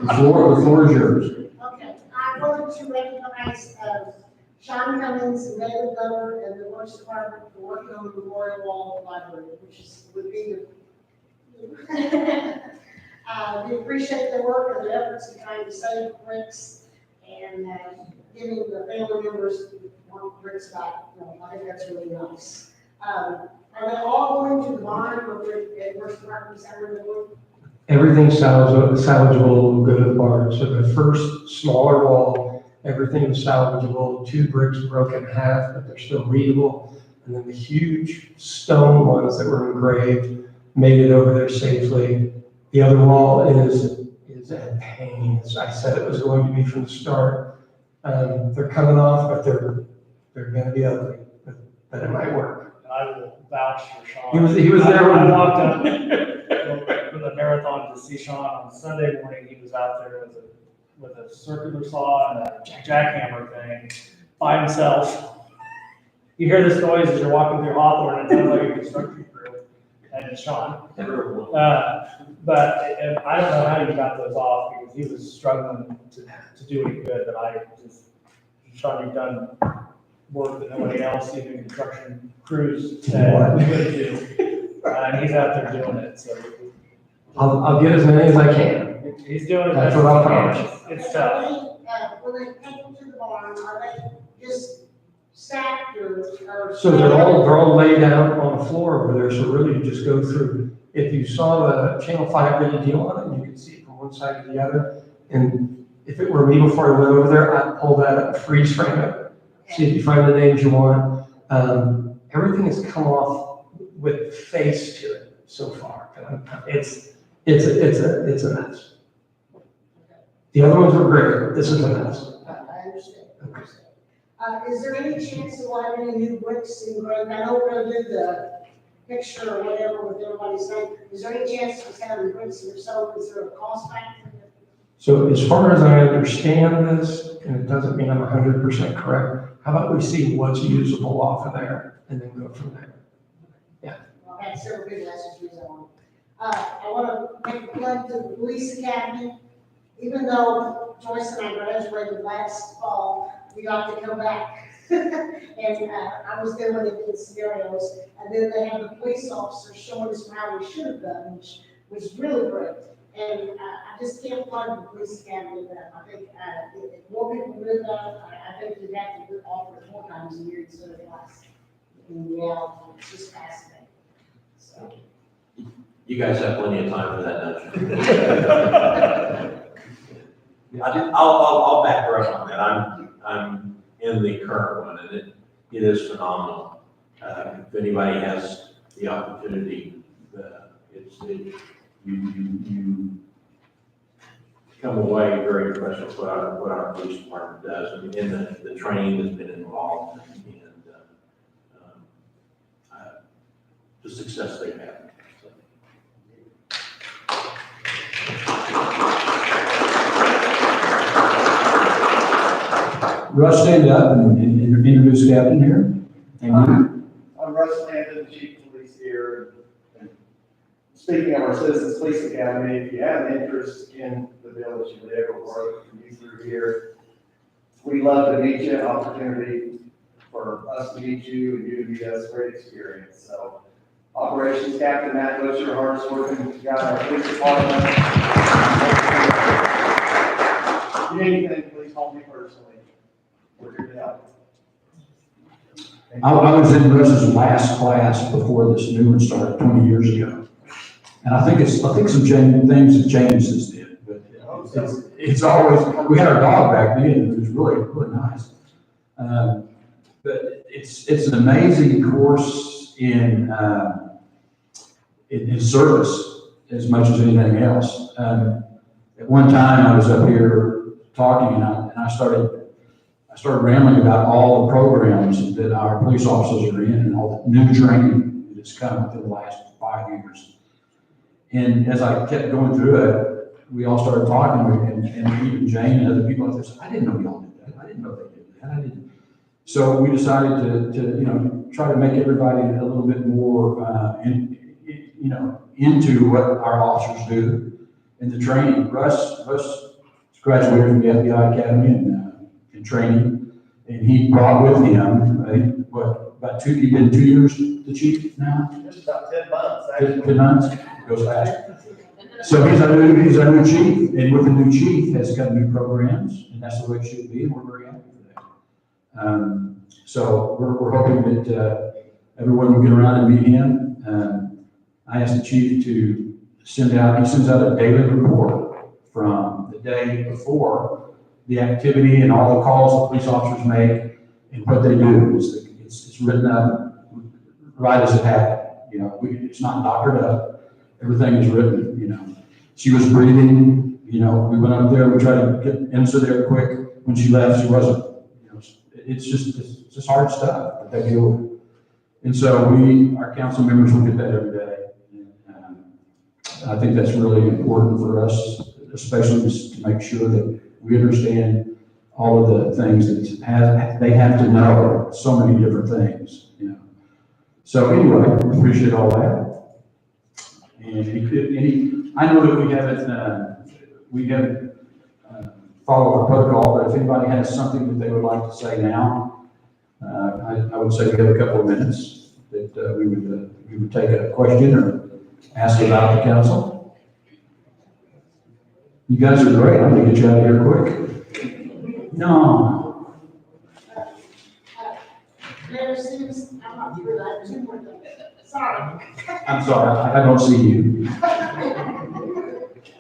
Speaker 4: The floor is yours.
Speaker 9: Okay, I wanted to recognize Sean Cummings and David Glover and the Works Department for working on the memorial wall of the library, which would be the. We appreciate their work and their efforts in trying to save bricks and giving the family members who want bricks back. I think that's really nice. Are they all going to the barn or at Works Department, is that where they're going?
Speaker 5: Everything's salvageable, go to the barn. So the first smaller wall, everything is salvageable. 2 bricks broke in half, but they're still readable. And then the huge stone ones that were engraved made it over there safely. The other wall is a pain. As I said, it was going to be from the start. They're coming off, but they're going to be ugly, but it might work.
Speaker 2: I will vouch for Sean.
Speaker 5: He was there when
Speaker 2: I walked up with a marathon to see Sean on Sunday morning. He was out there with a circular saw and a jackhammer thing by himself. You hear this noise as you're walking through Hawthorne, and it sounds like a construction crew, and it's Sean. But I don't know how you got those off because he was struggling to do any good. But Sean, you've done work that nobody else, even construction crews, said we could do. And he's out there doing it, so.
Speaker 5: I'll get as many as I can.
Speaker 2: He's doing it.
Speaker 5: That's what I promise.
Speaker 2: It's tough.
Speaker 9: When they take them to the barn, are they just stacked or?
Speaker 5: So they're all laid out on the floor over there, so really you just go through. If you saw the Channel 5 video on it, you could see it from one side to the other. And if it were me before I went over there, I'd pull that up, freeze frame it, see if you find the names you want. Everything has come off with face to it so far. It's a mess. The other ones were great, this is a mess.
Speaker 9: I understand. Is there any chance that we'll have any new bricks engraved? I know we're gonna do the picture or whatever with everybody's name. Is there any chance of having bricks or so? Is there a cost factor?
Speaker 5: So as far as I understand this, and it doesn't mean I'm 100% correct, how about we see what's usable off of there and then go from there?
Speaker 9: I've had several people ask this reason on. I want to make a plug to the police academy. Even though Joyce and I graduated last fall, we got to come back. And I was there when they did scenarios. And then they had the police officers showing us how we should have done, which was really great. And I just can't plug the police academy enough. I think if more people move up, I think you'd have to offer it 4 times a year instead of twice. In reality, it's just fascinating. So.
Speaker 3: You guys have plenty of time for that, don't you? I'll back her up on that. I'm in the current one, and it is phenomenal. If anybody has the opportunity, you come away very impressed with what our police department does, and the training that's been involved, and the success they've had.
Speaker 4: Russ, stand up and introduce Captain here.
Speaker 10: I'm Russ Landon, Chief of Police here. And speaking of our Citizens Police Academy, if you have an interest in the village you live or work, you through here, we'd love to meet you, an opportunity for us to meet you and you to meet us. Great experience. So Operations Captain Matt Busher, hardest working guy in our police department. If you need anything, please call me personally. We're here to help.
Speaker 4: I was in Russ's last class before this new one started 20 years ago. And I think things have changed since then, but it's always, we had our dog back then, it was really, really nice. But it's an amazing course in service as much as anything else. At one time I was up here talking and I started rambling about all the programs that our police officers are in and all the new training that has come within the last 5 years. And as I kept going through it, we all started talking, and even Jane and other people out there said, I didn't know y'all did that. I didn't know they did that. I didn't. So we decided to try to make everybody a little bit more, into what our officers do in the training. Russ graduated from the FBI Academy in training, and he brought with him, he'd been 2 years the chief now?
Speaker 10: Just about 10 months, actually.
Speaker 4: 10 months, goes fast. So he's our new chief, and with the new chief has come new programs, and that's the way it should be, and we're very happy for that. So we're hoping that everyone will get around and meet him. I asked the chief to sends out a daily report from the day before the activity and all the calls the police officers make and what they do. It's written up right as it happened. It's not doctored up. Everything is written. She was breathing. We went up there. We tried to answer there quick. When she left, she wasn't. It's just hard stuff that they deal with. And so our council members look at that every day. I think that's really important for us, especially just to make sure that we understand all of the things that they have to know, so many different things, So anyway, we appreciate all that. And I know that we haven't followed our protocol, but if anybody has something that they would like to say now, I would say we have a couple of minutes that we would take a question or ask about the council. You guys are great. I'm gonna get you out of here quick. No.
Speaker 9: Mayor Sims, I'm not through that, 2 more things. Sorry.
Speaker 4: I'm sorry, I don't see you.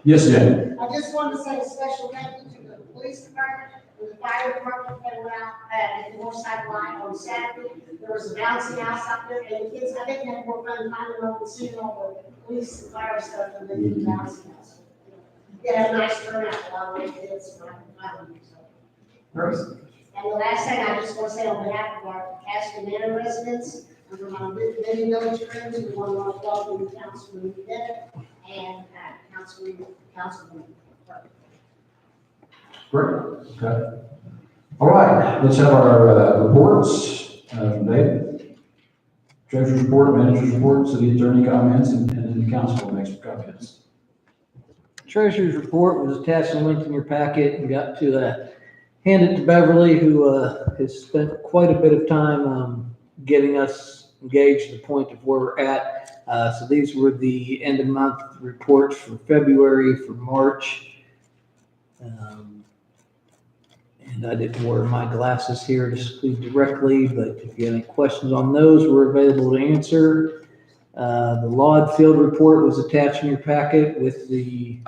Speaker 4: Yes, Jen.
Speaker 9: I just wanted to say a special thank you to the police department, and the fire department that went out at the Northside Line on Saturday. There was a bouncy house out there, and the kids, I think they had more fun finding them and seeing all the police and fire stuff than they did the bouncy house. They had a nice turnout, a lot of kids, and
Speaker 4: Great.
Speaker 9: And the last thing I just want to say on behalf of our Casco Manor residents, and from my many village friends, we want to welcome Councilman Bennett and Councilman.
Speaker 4: Great. Okay. All right, let's have our reports. David, treasurer's report, manager's report, city attorney comments, and then the council will make some comments.
Speaker 6: Treasurer's report was attached and linked in your packet, and got to hand it to Beverly, who has spent quite a bit of time getting us engaged to the point of where we're at. So these were the end of month reports for February, for March. And I didn't wear my glasses here to speak directly, but if you have any questions on those, we're available to answer. The Laud Field report was attached in your packet with the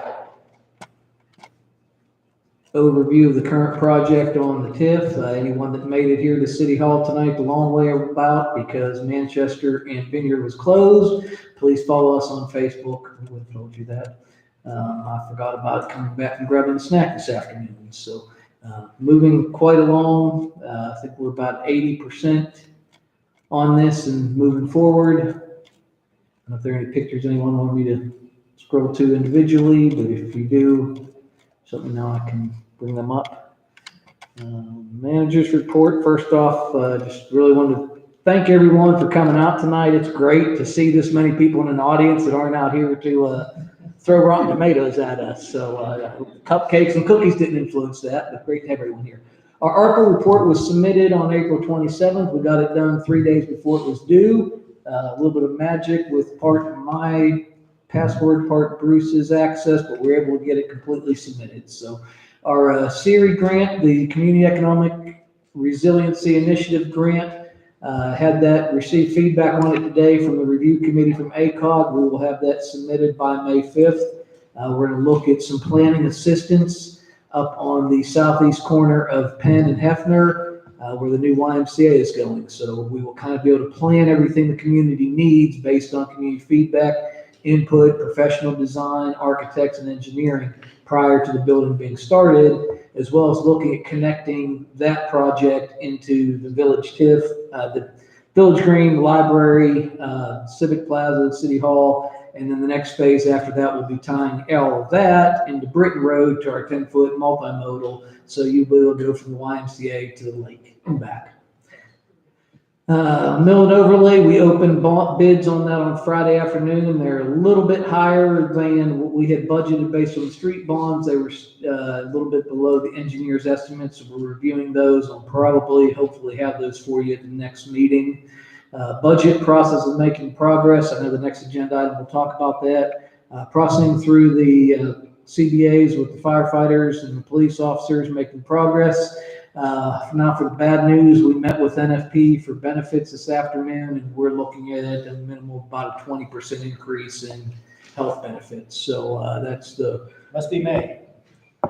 Speaker 6: overview of the current project on the TIF. Anyone that made it here to City Hall tonight, the long way about, because Manchester and Vineyard was closed. Please follow us on Facebook. I would have told you that. I forgot about coming back and grabbing a snack this afternoon. So moving quite along. I think we're about 80% on this and moving forward. I don't know if there are any pictures anyone want me to scroll to individually, but if you do, so now I can bring them up. Manager's report. First off, just really wanted to thank everyone for coming out tonight. It's great to see this many people in an audience that aren't out here to throw rotten tomatoes at us. So cupcakes and cookies didn't influence that, but great to have everyone here. Our ARPA report was submitted on April 27th. We got it done 3 days before it was due. A little bit of magic with part my password, part Bruce's access, but we're able to get it completely submitted. So our SERI grant, the Community Economic Resiliency Initiative grant, had that, received feedback on it today from the review committee from ACOG. We will have that submitted by May 5th. We're going to look at some planning assistance up on the southeast corner of Penn and Hefner, where the new YMCA is going. So we will kind of be able to plan everything the community needs based on community feedback, input, professional design, architects, and engineering prior to the building being started, as well as looking at connecting that project into the Village TIF, the Village Green, the library, Civic Plaza, City Hall, and then the next phase after that will be tying all of that into Britton Road to our 10-foot multimodal, so you'll be able to go from the YMCA to the lake and back. Mill and overlay, we opened bids on that on Friday afternoon. They're a little bit higher than what we had budgeted based on the street bonds. They were a little bit below the engineer's estimates, so we're reviewing those. I'll probably, hopefully have those for you at the next meeting. Budget process is making progress. I know the next agenda item will talk about that. Processing through the CBAs with the firefighters and the police officers, making progress. Now for the bad news, we met with NFP for benefits this afternoon, and we're looking at a minimum of about a 20% increase in health benefits. So that's the
Speaker 2: Must be May.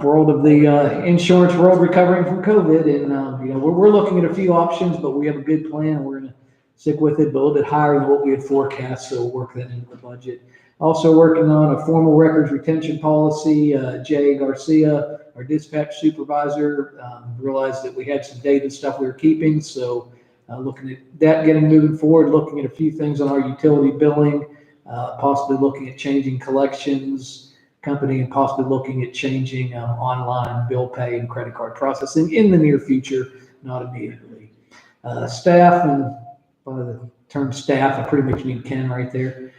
Speaker 6: world of the insurance world recovering from COVID. And we're looking at a few options, but we have a good plan. We're going to stick with it, but a little bit higher than what we had forecast, so we'll work that into the budget. Also working on a formal records retention policy. Jay Garcia, our dispatch supervisor, realized that we had some dated stuff we were keeping, so looking at that, moving forward, looking at a few things on our utility billing, possibly looking at changing collections company, and possibly looking at changing online bill pay and credit card processing in the near future, not immediately. Staff, and by the term staff, I pretty much mean Ken right there.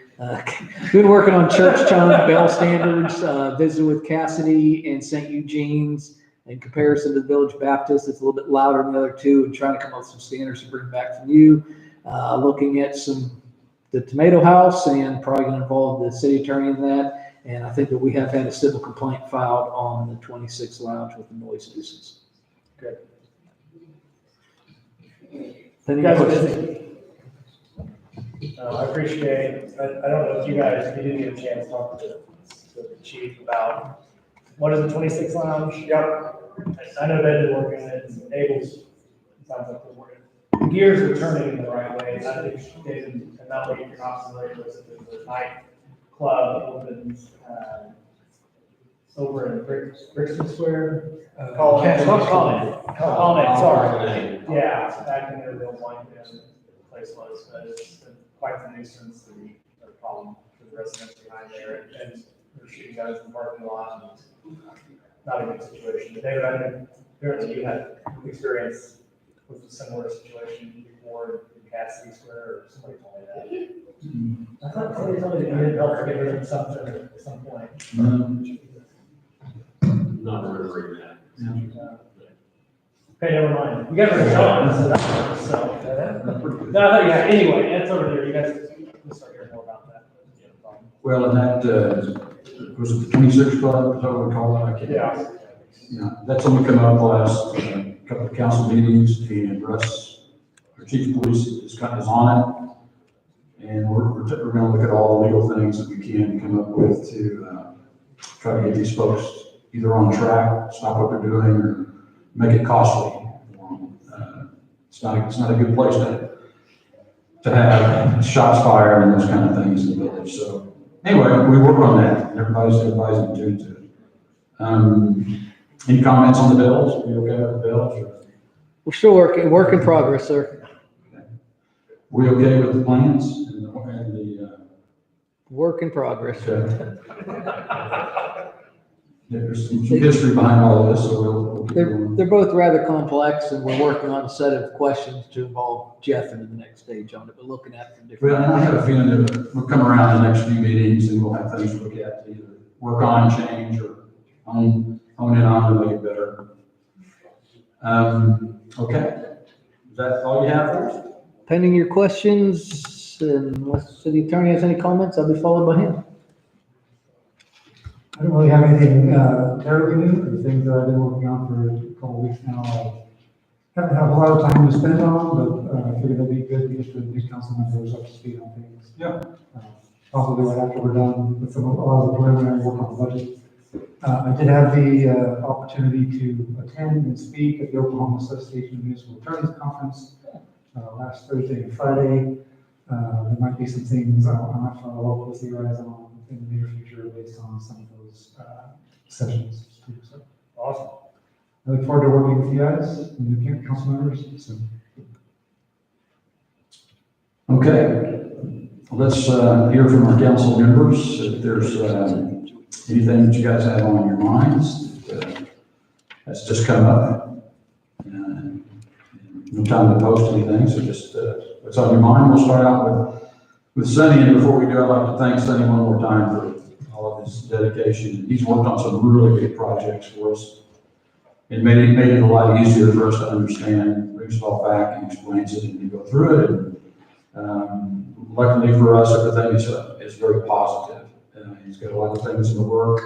Speaker 6: Been working on church chime bell standards, visited with Cassidy and St. Eugene's. In comparison to the Village Baptist, it's a little bit louder than the other two, and trying to come up with some standards to bring back from you. Looking at the Tomato House, and probably going to involve the city attorney in that. And I think that we have had a civil complaint filed on the 26 Lounge with the noise nuisance.
Speaker 2: Good.
Speaker 6: Any
Speaker 2: You guys are
Speaker 6: questions?
Speaker 2: busy. I appreciate, I don't know if you did get a chance to talk to the chief about, what is the 26 Lounge? Yep. I know they've been working on it, and Abel's, it sounds like they're working. The gears are turning in the right way. I think David, and that way you're not familiar with it, there's a night club that opens, over in Brixton Square. Colonnade, sorry. Yeah, back in their real wine place was, but it's been quite the nuisance, the problem for the residents behind there, and they're shooting guys in the parking lot, and not a good situation. But David, I think apparently you had experience with a similar situation before in Cassidy Square, or somebody told me that. I thought somebody told me that you had helped get rid of something at some point.
Speaker 3: Not remembering that.
Speaker 2: Okay, never mind. You guys are done, so that's, so. No, I thought you had, anyway, that's over there. You guys will start hearing more about that.
Speaker 4: Well, and that, was it the 26 club, is that what we call it? I can't-
Speaker 2: Yeah.
Speaker 4: Yeah, that's only come up last couple of council meetings, and Russ, our chief of police, is on it. And we're gonna look at all the legal things that we can come up with to try to get these folks either on track, stop what they're doing, or make it costly. It's not a good place to have shots fired and those kind of things in the village. So anyway, we work on that. Everybody's in tune to it. Any comments on the bills? Are you okay with the bills? Or?
Speaker 6: We're still work in progress, sir.
Speaker 4: Okay. We okay with the plans and the
Speaker 6: Work in progress.
Speaker 4: okay. There's some history behind all of this, so we'll keep going.
Speaker 6: They're both rather complex, and we're working on a set of questions to involve Jeff into the next stage on it, but looking at from different.
Speaker 4: Well, and I have a feeling that we'll come around the next few meetings and we'll have things to look at to either work on, change, or hone in on to make it better. Okay, is that all you have for us?
Speaker 6: Pending your questions, unless the city attorney has any comments, I'll be followed by him.
Speaker 11: I don't really have anything terribly new, the things that I've been working on for a couple of weeks now. I haven't had a lot of time to spend on, but I figured it'd be good just to get council members up to speed on things.
Speaker 4: Yeah.
Speaker 11: Possibly right after we're done with a lot of the preliminary work on the budget. I did have the opportunity to attend and speak at the Oklahoma Association of Municipal Attorneys Conference last Thursday and Friday. There might be some things I might follow up with you guys on in the near future based on some of those sessions too. So
Speaker 2: Awesome.
Speaker 11: I look forward to working with you guys and the council members soon.
Speaker 4: Okay, let's hear from our council members. If there's anything that you guys have on your minds that's just come up. No time to post anything, so just what's on your mind. We'll start out with Sonny, and before we do, I'd like to thank Sonny one more time for all of his dedication. He's worked on some really big projects for us. It made it a lot easier for us to understand, brings it all back and explains it, and you go through it. And luckily for us, everything is very positive. He's got a lot of things in the works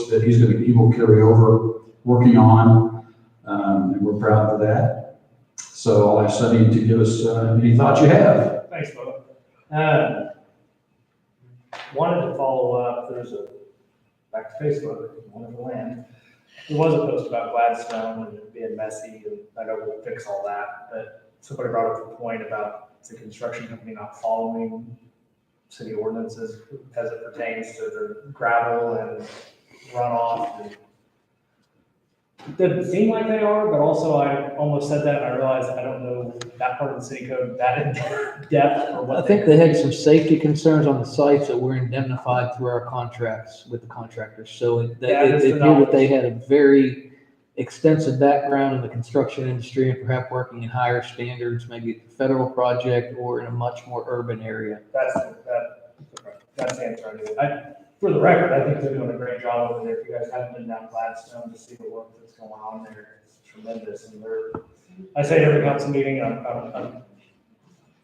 Speaker 4: that he will carry over working on, and we're proud for that. So I'll ask Sonny to give us any thoughts you have.
Speaker 2: Thanks, Bo. Wanted to follow up, back to Facebook, wanted to land. There was a post about Gladstone and it being messy, and I know we'll fix all that, but somebody brought up the point about the construction company not following city ordinances as it pertains to the gravel and runoff. And it didn't seem like they are, but also I almost said that and I realized I don't know that part of the city code that in depth or what.
Speaker 6: I think they had some safety concerns on the sites that were indemnified through our contracts with the contractors. So they knew that they had a very extensive background in the construction industry and perhaps working in higher standards, maybe a federal project or in a much more urban area.
Speaker 2: That's the answer I knew. For the record, I think they're doing a great job over there. If you guys haven't been down Gladstone to see the work that's going on there, it's tremendous. And I say every council meeting, the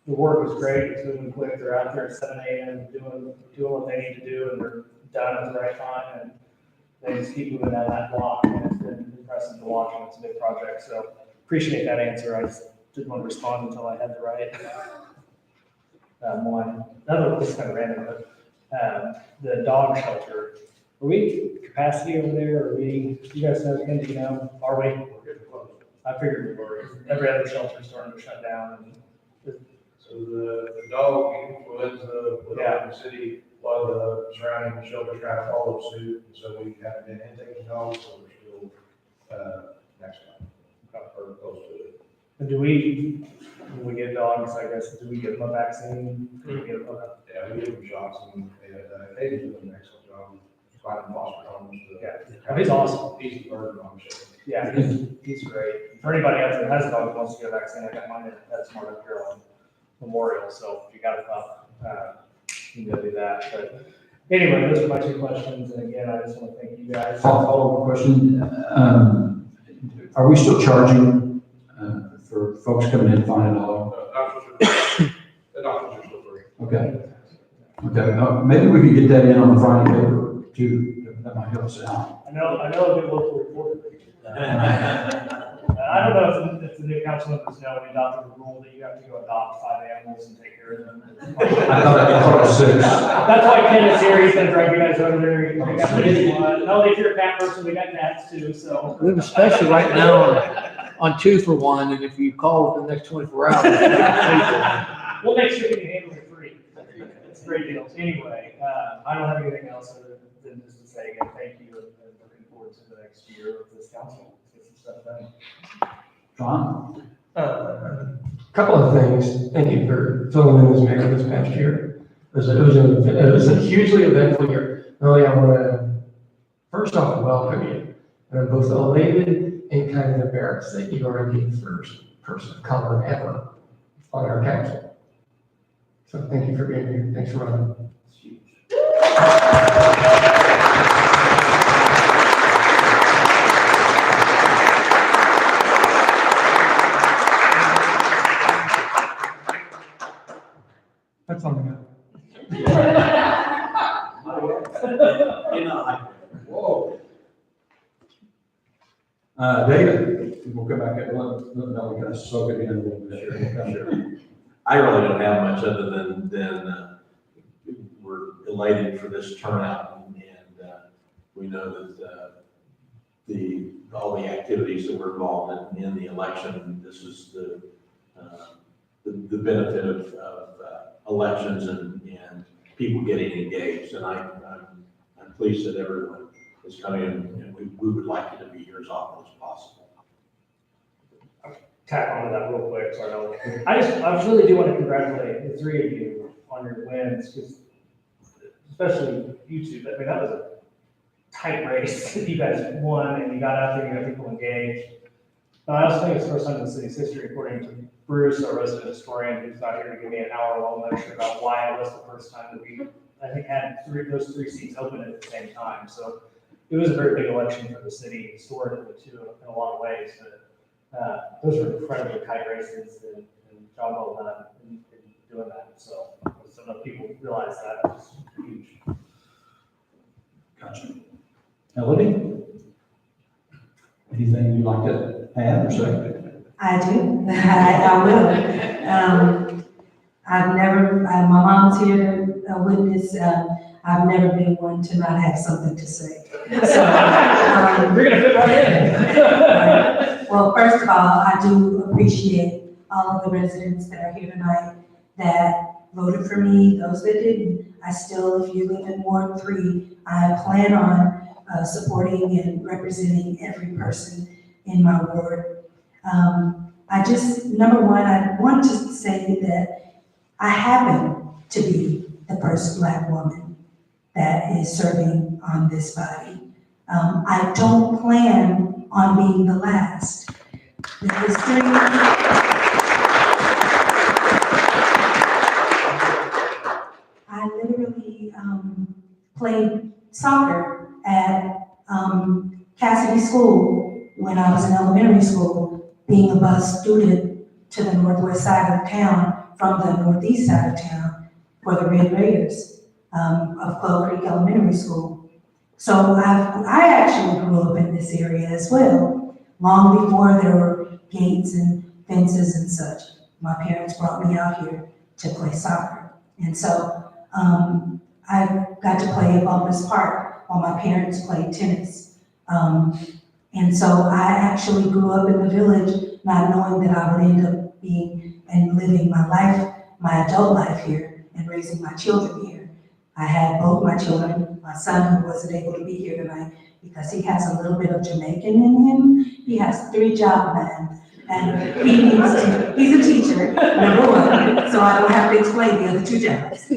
Speaker 2: work is great. It's moving quick. They're out there at 7 a.m. doing what they need to do, and they're done at the right time. And they just keep moving down that block, and it's been impressive to watch. And it's a big project. So appreciate that answer. I just didn't want to respond until I had the right one. Another one was kind of random, but the dog shelter. Are we capacity over there? You guys know, Ken, do you know? Are we? I figured we were. Every other shelter is starting to shut down.
Speaker 12: So the dog influenza within the city, a lot of the surrounding shelters trying to follow suit. So we haven't been intaking dogs, so we're still next time, or close to it.
Speaker 2: And when we get dogs, I guess, do we give them a vaccine? Do we give them a...
Speaker 12: Yeah, we give them shots and they do an excellent job finding foster homes.
Speaker 2: Yeah, he's awesome.
Speaker 12: He's a burden on the show.
Speaker 2: Yeah, he's great. For anybody else that has a dog that wants to get a vaccine, I got mine at Smart Up here on Memorial, so if you got a pup, you can go do that. But anyway, those are my two questions, and again, I just want to thank you guys.
Speaker 4: Follow-up question. Are we still charging for folks coming in to find a dog?
Speaker 12: The doctors are still free.
Speaker 4: Okay. Okay. Maybe we could get that in on the Friday paper too. That might help us out.
Speaker 2: I know a good local reporter. I don't know if the new council members know we adopted a rule that you have to go adopt 5 animals and take care of them.
Speaker 4: I thought it was 6.
Speaker 2: That's why Ken is here. He's gonna drag you guys over there. You got one. Only if you're a cat person, we got cats too, so.
Speaker 6: We have a special right now on 2 for 1, and if you call within the next 24 hours,
Speaker 2: We'll make sure we can handle it free. It's a great deal. Anyway, I don't have anything else other than just to say again, thank you, and looking forward to the next year of this council. Get some stuff done.
Speaker 4: John?
Speaker 5: Couple of things. Thank you for filling in as mayor this past year. It was a hugely eventful year. Really, I want to first off welcome you. And I'm both elated and kind of embarrassed that you are the first person of color ever on our council. So thank you for being here. Thanks for running.
Speaker 4: David, we'll come back at, let Melanie kind of soak it in a little bit. Sure.
Speaker 3: I really don't have much other than we're elated for this turnout, and we know that all the activities that were involved in the election, this is the benefit of elections and people getting engaged, and I'm pleased that everyone is coming in, and we would like you to be here as often as possible.
Speaker 2: Tack onto that real quick, sorry. I really do want to congratulate the three of you on your wins, because especially you two, I mean, that was a tight race. You guys won, and you got out there, you got people engaged. But I also think it's the first time in the city's history, according to Bruce, our resident historian, who's not here to give me an hour-long lecture about why it was the first time that we, I think, had those three seats open at the same time. So it was a very big election for the city, historically, too, in a lot of ways. But those were incredibly tight races, and job well done in doing that. So some of people realize that was huge.
Speaker 4: Gotcha. Melody? Anything you'd like to add or say?
Speaker 7: I do, I will. I've never, my mom's here to witness, I've never been one to not have something to say. So,
Speaker 2: You're gonna fit right in.
Speaker 7: Well, first of all, I do appreciate all of the residents that are here tonight that voted for me, those that didn't. I still, if you live in Ward 3, I plan on supporting and representing every person in my ward. Number one, I want to say that I happen to be the first Black woman that is serving on this body. I don't plan on being the last. The history, I literally played soccer at Cassidy School when I was in elementary school, being a bus student to the northwest side of town from the northeast side of town for the Red Raiders of Clover Creek Elementary School. So I actually grew up in this area as well, long before there were gates and fences and such. My parents brought me out here to play soccer. And so I got to play at Bumpus Park while my parents played tennis. And so I actually grew up in the village, not knowing that I would end up being and living my life, my adult life here, and raising my children here. I had both my children, my son who wasn't able to be here tonight because he has a little bit of Jamaican in him. He has 3 job man, and he needs to, he's a teacher, number one, so I don't have to explain the other 2 jobs.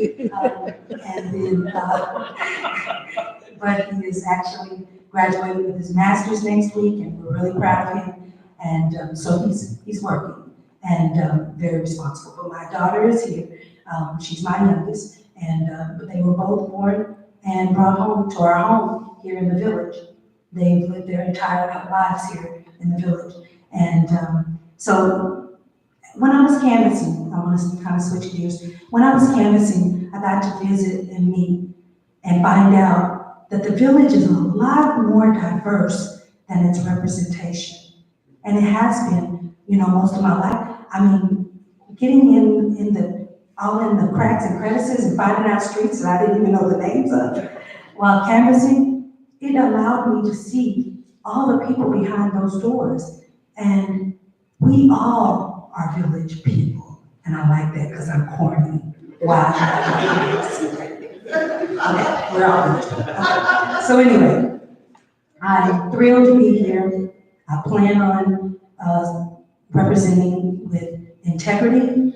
Speaker 7: But he is actually graduating with his master's next week, and we're really proud of him. And so he's working and very responsible. But my daughter is here. She's my youngest, and but they were both born and brought home to our home here in the village. They've lived their entire lives here in the village. And so when I was canvassing, I want to kind of switch gears. When I was canvassing, I got to visit and meet and find out that the village is a lot more diverse than its representation. And it has been, most of my life. I mean, getting all in the cracks and crevices and finding out streets that I didn't even know the names of while canvassing, it allowed me to see all the people behind those doors. And we all are village people. And I like that because I'm corny. Wow. Okay, we're all village people. Okay. So anyway, I'm thrilled to be here. I plan on representing with integrity.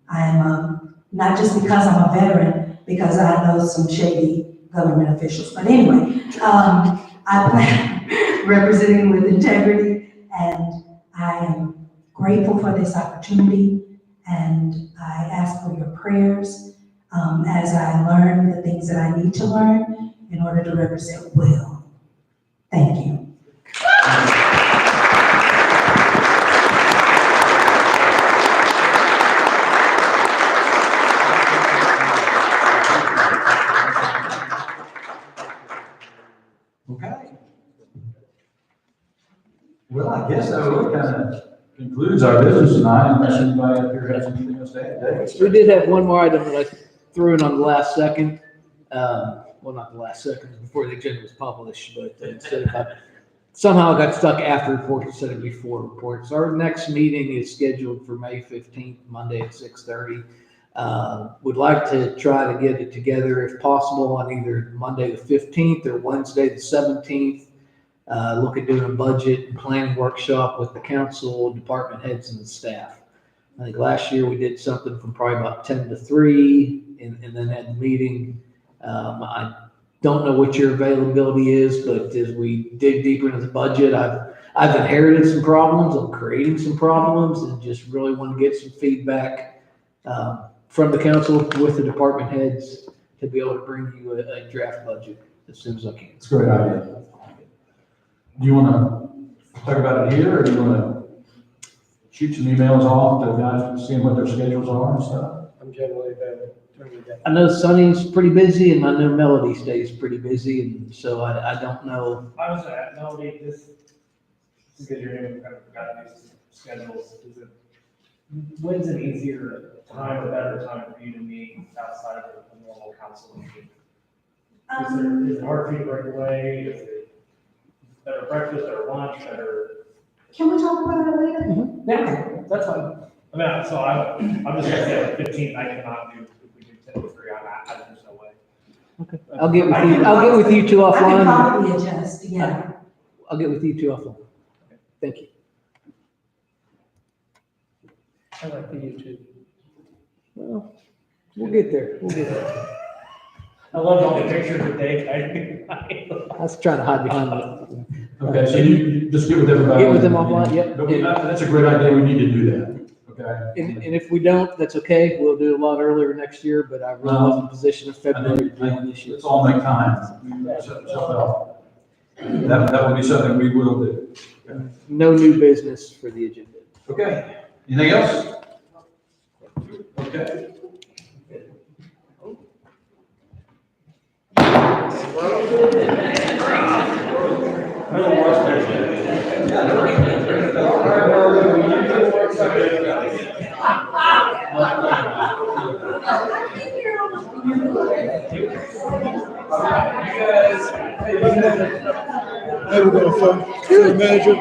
Speaker 7: I'm not just because I'm a veteran, because I know some shady government officials. But anyway, I plan representing with integrity, and I am grateful for this opportunity, and I ask for your prayers as I learn the things that I need to learn in order to represent well. Thank you.
Speaker 4: Okay. Well, I guess that really kind of concludes our business tonight, unless anybody up here has anything else to add. Dave?
Speaker 6: We did have one more item that I threw in on the last second. Well, not the last second, before the agenda was published, but somehow I got stuck after reports instead of before reports. Our next meeting is scheduled for May 15th, Monday at 6:30. Would like to try to get it together if possible on either Monday the 15th or Wednesday the 17th. Look at doing a budget and planning workshop with the council, department heads and the staff. I think last year we did something from probably about 10 to 3 and then had the meeting. I don't know what your availability is, but as we dig deeper into the budget, I've inherited some problems. I'm creating some problems and just really want to get some feedback from the council with the department heads to be able to bring you a draft budget as soon as I can.
Speaker 4: It's a great idea. Do you want to talk about it here, or do you want to shoot some emails off to guys, seeing what their schedules are and stuff?
Speaker 5: I'm generally available during the day.
Speaker 6: I know Sonny's pretty busy and I know Melody stays pretty busy, and so I don't know.
Speaker 2: I was at Melody, this is because you're new, kind of forgot these schedules. Is it, when's an easier time, a better time for you to meet outside of a normal council meeting? Is it hard for you to break away? Is it better breakfast or lunch, better?
Speaker 7: Can we talk about it later?
Speaker 2: Yeah, that's fine. I mean, so I'm just gonna say the 15th, I cannot do, if we do 10 to 3 on that, there's no way.
Speaker 6: Okay. I'll get with you two
Speaker 7: I can
Speaker 6: offline.
Speaker 7: probably adjust, yeah.
Speaker 6: I'll get with you two offline. Thank you.
Speaker 5: I like the YouTube.
Speaker 6: Well, we'll get there. We'll get there.
Speaker 2: I love all the pictures that they,
Speaker 6: I was trying to hide behind it.
Speaker 4: Okay, so you just get with everybody.
Speaker 6: Get with them offline, yep.
Speaker 4: But that's a great idea, we need to do that, okay?
Speaker 6: And if we don't, that's okay. We'll do a lot earlier next year, but I really was in a position of February to do this year.
Speaker 4: Let's all make time. That would be something we will do.
Speaker 6: No new business for the agenda.
Speaker 4: Okay, anything else? Okay.
Speaker 1: Hey, we're gonna phone the manager.